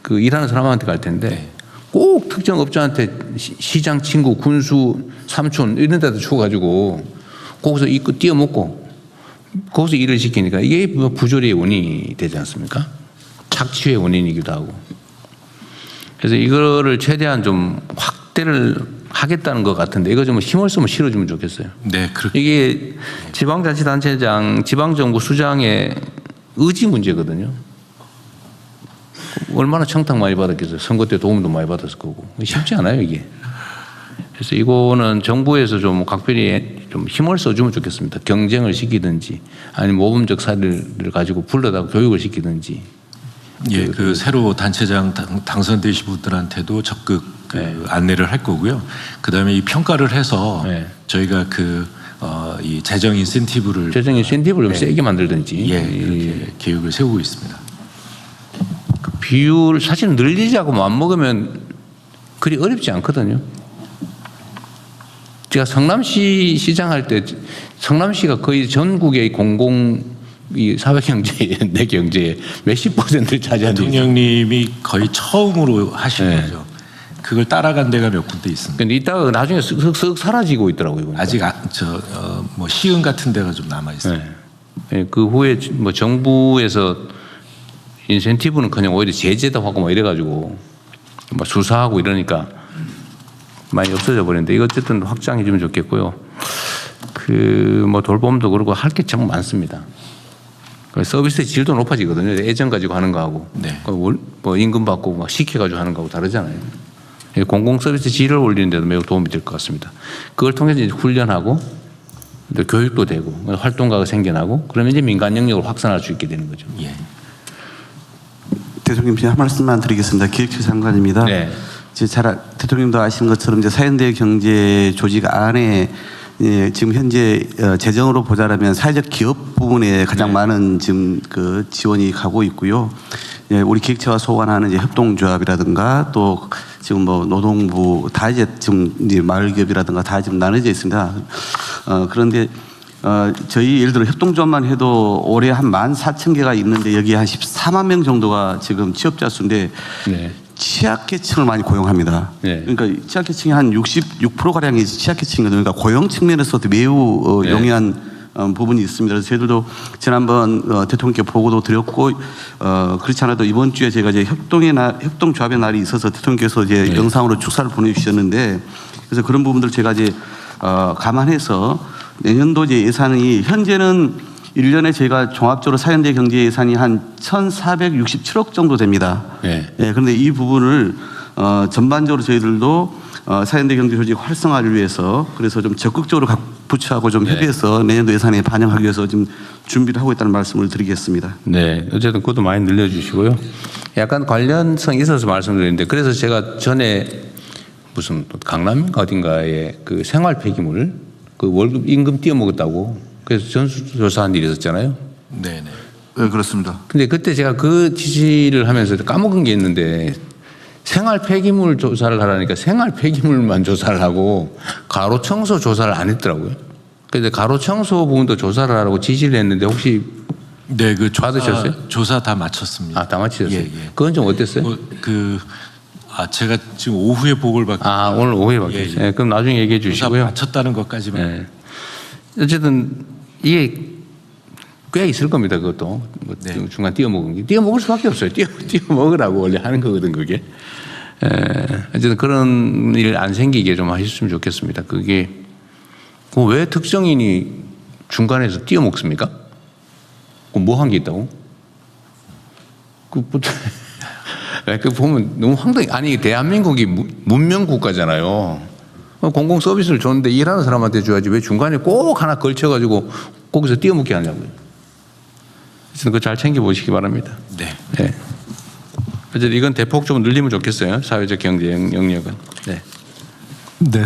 그 일하는 사람한테 갈 텐데 꼭 특정 업자한테 시장 친구, 군수, 삼촌 이런 데다 줘가지고 거기서 이거 띄어먹고 거기서 일을 시키니까 이게 부조리의 원인이 되지 않습니까? 착취의 원인이기도 하고. 그래서 이거를 최대한 좀 확대를 하겠다는 것 같은데 이거 좀 힘을 쓰면 실어주면 좋겠어요. 네, 이게 지방자치단체장, 지방정부 수장의 의지 문제거든요. 얼마나 청탁 많이 받았겠어요. 선거 때 도움도 많이 받았을 거고. 쉽지 않아요, 이게. 그래서 이거는 정부에서 좀 각별히 좀 힘을 써주면 좋겠습니다. 경쟁을 시키든지 아니면 모범적 사례를 가지고 불러다가 교육을 시키든지. 예, 그 새로 단체장 당선되신 분들한테도 적극 안내를 할 거고요. 그다음에 이 평가를 해서 저희가 이 재정 인센티브를 좀 세게 만들든지 그렇게 계획을 세우고 있습니다. 그 비율 사실 늘리자고 마음먹으면 그리 어렵지 않거든요. 제가 성남시 시장 할 때 성남시가 거의 전국의 공공 이 사회경제, 내 경제에 몇십 %를 차지하는 대통령님이 거의 처음으로 하신 거죠. 그걸 따라간 데가 몇 군데 있습니다. 근데 이따가 나중에 쓱쓱 사라지고 있더라고요. 보니까. 아직 뭐 시흥 같은 데가 좀 남아 있어요. 네. 그 후에 뭐 정부에서 인센티브는 그냥 오히려 제재도 하고 막 이래가지고 막 수사하고 이러니까 많이 없어져 버렸는데 이거 어쨌든 확장해 주면 좋겠고요. 그 뭐 돌봄도 그러고 할 게 참 많습니다. 서비스의 질도 높아지거든요. 애정 가지고 하는 거하고 뭐 임금 받고 막 시켜가지고 하는 거하고 다르잖아요. 공공 서비스 질을 올리는 데도 매우 도움이 될 것 같습니다. 그걸 통해서 이제 훈련하고 또 교육도 되고 활동가가 생겨나고 그러면 이제 민간 영역을 확산할 수 있게 되는 거죠. 예. 대통령 한 말씀만 드리겠습니다. 기획처 장관입니다. 네. 대통령도 아시는 것처럼 이제 사연대 경제 조직 안에 지금 현재 재정으로 보자라면 사회적 기업 부분에 가장 많은 지금 그 지원이 가고 있고요. 우리 기획처가 소관하는 이제 협동조합이라든가 또 지금 뭐 노동부 다 이제 지금 이제 마을기업이라든가 다 지금 나눠져 있습니다. 그런데 저희 예를 들어 협동조합만 해도 올해 한 14,000개가 있는데 여기 한 14만 명 정도가 지금 취업자 수인데 네. 취약계층을 많이 고용합니다. 네. 그러니까 취약계층이 한 66%가량이 취약계층이거든요. 그러니까 고용 측면에서도 매우 네. 용이한 부분이 있습니다. 그래서 저희들도 지난번 대통령께 보고도 드렸고 그렇지 않아도 이번 주에 제가 이제 협동조합의 날이 있어서 대통령께서 이제 네. 영상으로 축사를 보내주셨는데 그래서 그런 부분들 제가 이제 감안해서 내년도 이제 예산이 현재는 1년에 저희가 종합적으로 사연대 경제 예산이 한 1,467억 정도 됩니다. 네. 예, 그런데 이 부분을 전반적으로 저희들도 사연대 경제 조직 활성화를 위해서 그래서 좀 적극적으로 각 부처하고 좀 협의해서 내년도 예산에 반영하기 위해서 좀 준비를 하고 있다는 말씀을 드리겠습니다. 네, 어쨌든 그것도 많이 늘려주시고요. 약간 관련성이 있어서 말씀드리는데 그래서 제가 전에 무슨 강남인가 어딘가에 그 생활 폐기물 그 월급 임금 띄어먹었다고 그래서 전수조사한 일이 있었잖아요. 네네. 네, 그렇습니다. 근데 그때 제가 그 지시를 하면서 까먹은 게 있는데 생활 폐기물 조사를 하라니까 생활 폐기물만 조사를 하고 가로 청소 조사를 안 했더라고요. 그런데 가로 청소 부분도 조사를 하라고 지시를 했는데 혹시 네, 그 받으셨어요? 조사 다 마쳤습니다. 아, 다 마치셨어요? 예, 예. 그건 좀 어땠어요? 제가 지금 오후에 보고를 받고. 오늘 오후에 받겠어요. 예, 그럼 나중에 얘기해 주시고요. 마쳤다는 것까지만. 예. 어쨌든 이게 꽤 있을 겁니다. 그것도 뭐 중간 띄어먹은 게 띄어먹을 수밖에 없어요. 띄어먹으라고 원래 하는 거거든 그게. 어쨌든 그런 일 안 생기게 좀 하셨으면 좋겠습니다. 그게 왜 특정인이 중간에서 띄어먹습니까? 뭐 한 게 있다고? 그 보면 너무 황당해. 아니 대한민국이 문명 국가잖아요. 공공 서비스를 줬는데 일하는 사람한테 줘야지 왜 중간에 꼭 하나 걸쳐가지고 거기서 띄어먹게 하냐고요. 그래서 그거 잘 챙겨보시기 바랍니다. 네. 네. 어쨌든 이건 대폭 좀 늘리면 좋겠어요. 사회적 경제 영역은. 네. 네.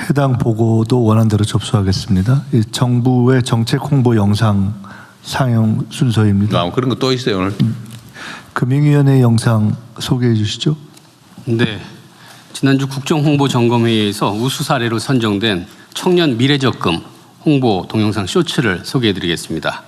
해당 보고도 원한 대로 접수하겠습니다. 이 정부의 정책 홍보 영상 상영 순서입니다. 그런 거 또 있어요 오늘. 금융위원회 영상 소개해 주시죠. 네. 지난주 국정홍보점검회의에서 우수 사례로 선정된 청년 미래적금 홍보 동영상 쇼츠를 소개해드리겠습니다.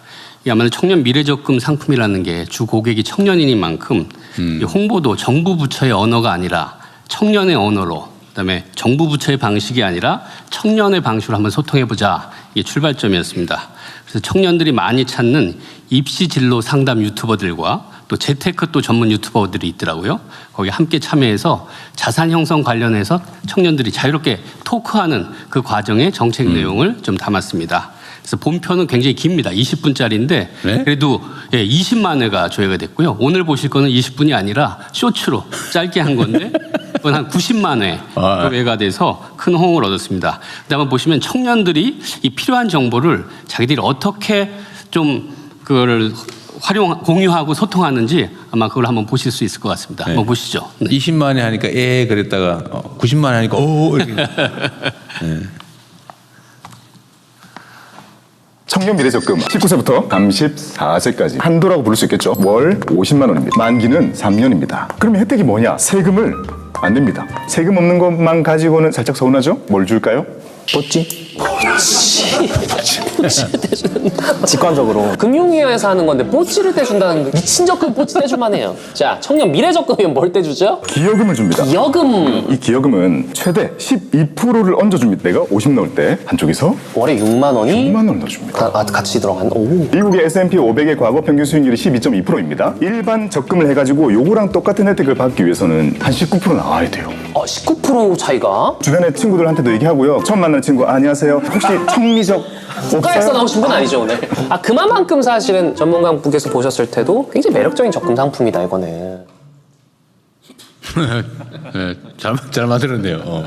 이 아무래도 청년 미래적금 상품이라는 게 주 고객이 청년인 만큼 이 홍보도 정부 부처의 언어가 아니라 청년의 언어로 그다음에 정부 부처의 방식이 아니라 청년의 방식으로 한번 소통해보자. 이게 출발점이었습니다. 그래서 청년들이 많이 찾는 입시 진로 상담 유튜버들과 또 재테크 또 전문 유튜버들이 있더라고요. 거기 함께 참여해서 자산 형성 관련해서 청년들이 자유롭게 토크하는 그 과정의 정책 내용을 좀 담았습니다. 그래서 본편은 굉장히 깁니다. 20분짜리인데 그래도 20만 회가 조회가 됐고요. 오늘 보실 거는 20분이 아니라 쇼츠로 짧게 한 건데 그건 한 90만 회 조회가 돼서 큰 호응을 얻었습니다. 그다음에 보시면 청년들이 이 필요한 정보를 자기들이 어떻게 좀 그거를 공유하고 소통하는지 아마 그걸 한번 보실 수 있을 것 같습니다. 한번 보시죠. 20만에 하니까 그랬다가 90만에 하니까 이렇게. 네. 청년 미래적금 19세부터 34세까지 한도라고 부를 수 있겠죠. 월 50만 원입니다. 만기는 3년입니다. 그러면 혜택이 뭐냐? 세금을 안 냅니다. 세금 없는 것만 가지고는 살짝 서운하죠? 뭘 줄까요? 뽀찌? 뽀찌를 떼준다. 직관적으로 금융위원회에서 하는 건데 뽀찌를 떼준다는 거 미친 적금 뽀찌 떼줄만 해요. 자, 청년 미래적금이면 뭘 떼주죠? 기여금을 줍니다. 기여금. 이 기여금은 최대 12%를 얹어줍니다. 내가 50 넣을 때 한쪽에서 월에 6만 원이 6만 원 넣어줍니다. 같이 들어간. 오. 미국의 S&P 500의 과거 평균 수익률이 12.2%입니다. 일반 적금을 해가지고 요거랑 똑같은 혜택을 받기 위해서는 한 19% 나와야 돼요. 19% 차이가? 주변에 친구들한테도 얘기하고요. 처음 만나는 친구 안녕하세요. 혹시 청미적 국가에서 나오신 분 아니죠 오늘? 그만큼 사실은 전문가분께서 보셨을 때도 굉장히 매력적인 적금 상품이다 이거는. 네, 잘 만들었네요.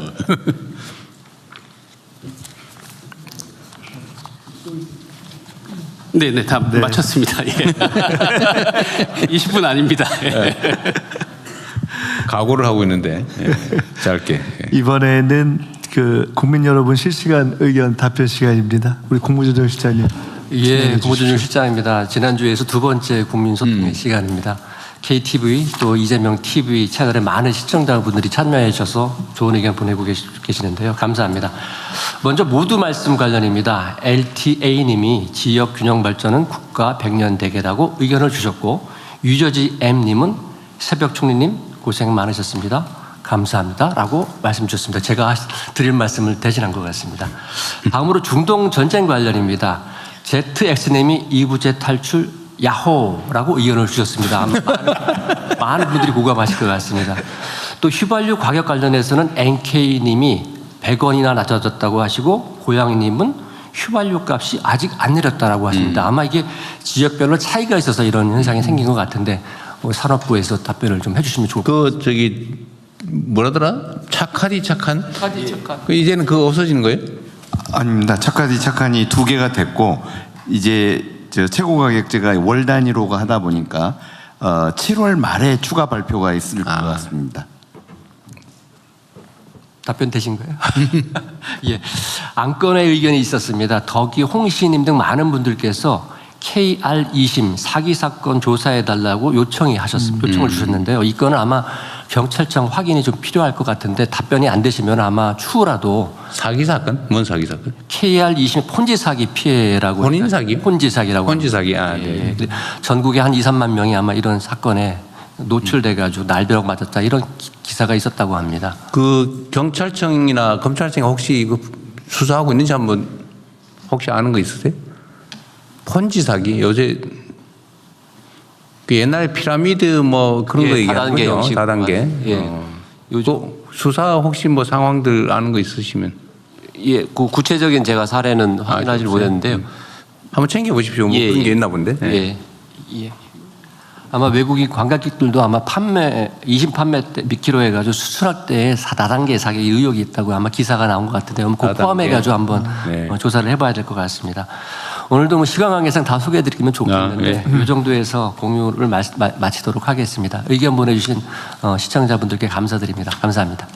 네, 다 마쳤습니다. 20분 아닙니다. 각오를 하고 있는데 짧게. 이번에는 그 국민 여러분 실시간 의견 답변 시간입니다. 우리 국무조정 실장님. 예, 국무조정 실장입니다. 지난주에서 두 번째 국민소통의 시간입니다. KTV 또 이재명 TV 채널에 많은 시청자분들이 참여해 주셔서 좋은 의견 보내고 계시는데요. 감사합니다. 먼저 모두 말씀 관련입니다. LTA님이 지역 균형 발전은 국가 100년 대계라고 의견을 주셨고 유저지 M님은 새벽 총리님 고생 많으셨습니다. 감사합니다. 라고 말씀 주셨습니다. 제가 드릴 말씀을 대신한 것 같습니다. 다음으로 중동 전쟁 관련입니다. ZX님이 이부제 탈출 야호라고 의견을 주셨습니다. 많은 분들이 공감하실 것 같습니다. 또 휘발유 가격 관련해서는 NK님이 100원이나 낮아졌다고 하시고 고양이님은 휘발유 값이 아직 안 내렸다라고 하십니다. 아마 이게 지역별로 차이가 있어서 이런 현상이 생긴 것 같은데 산업부에서 답변을 좀 해주시면 좋을 것 같습니다. 저기 뭐라더라? 착하디 착한? 이제는 그거 없어지는 거예요? 아닙니다. 착하디 착한이 2개가 됐고 이제 최고 가격제가 월 단위로 하다 보니까 7월 말에 추가 발표가 있을 것 같습니다. 답변 되신 거예요? 예. 안건의 의견이 있었습니다. 덕이 홍시님 등 많은 분들께서 KR2심 사기 사건 조사해달라고 요청을 주셨는데요. 이 건은 아마 경찰청 확인이 좀 필요할 것 같은데 답변이 안 되시면 아마 추후라도 사기 사건? 뭔 사기 사건? KR2심 폰지 사기 피해라고 본인 사기? 폰지 사기라고. 폰지 사기. 네. 전국에 한 2, 3만 명이 아마 이런 사건에 노출돼가지고 날벼락 맞았다 이런 기사가 있었다고 합니다. 그 경찰청이나 검찰청이 혹시 이거 수사하고 있는지 한번 혹시 아는 거 있으세요? 폰지 사기 요새 그 옛날에 피라미드 뭐 그런 거 얘기하는 거죠. 4단계. 예. 요즘 수사 혹시 뭐 상황들 아는 거 있으시면. 예, 그 구체적인 제가 사례는 확인하지 못했는데요. 한번 챙겨 보십시오. 뭐 그런 게 있나 본데. 예. 예. 아마 외국인 관광객들도 아마 이심 판매 때 몇 킬로 해가지고 수출할 때 4단계 사기 의혹이 있다고 아마 기사가 나온 것 같은데 그거 포함해가지고 한번 조사를 해봐야 될 것 같습니다. 오늘도 뭐 시간 관계상 다 소개해드리면 좋겠는데 이 정도에서 공유를 마치도록 하겠습니다. 의견 보내주신 시청자분들께 감사드립니다. 감사합니다.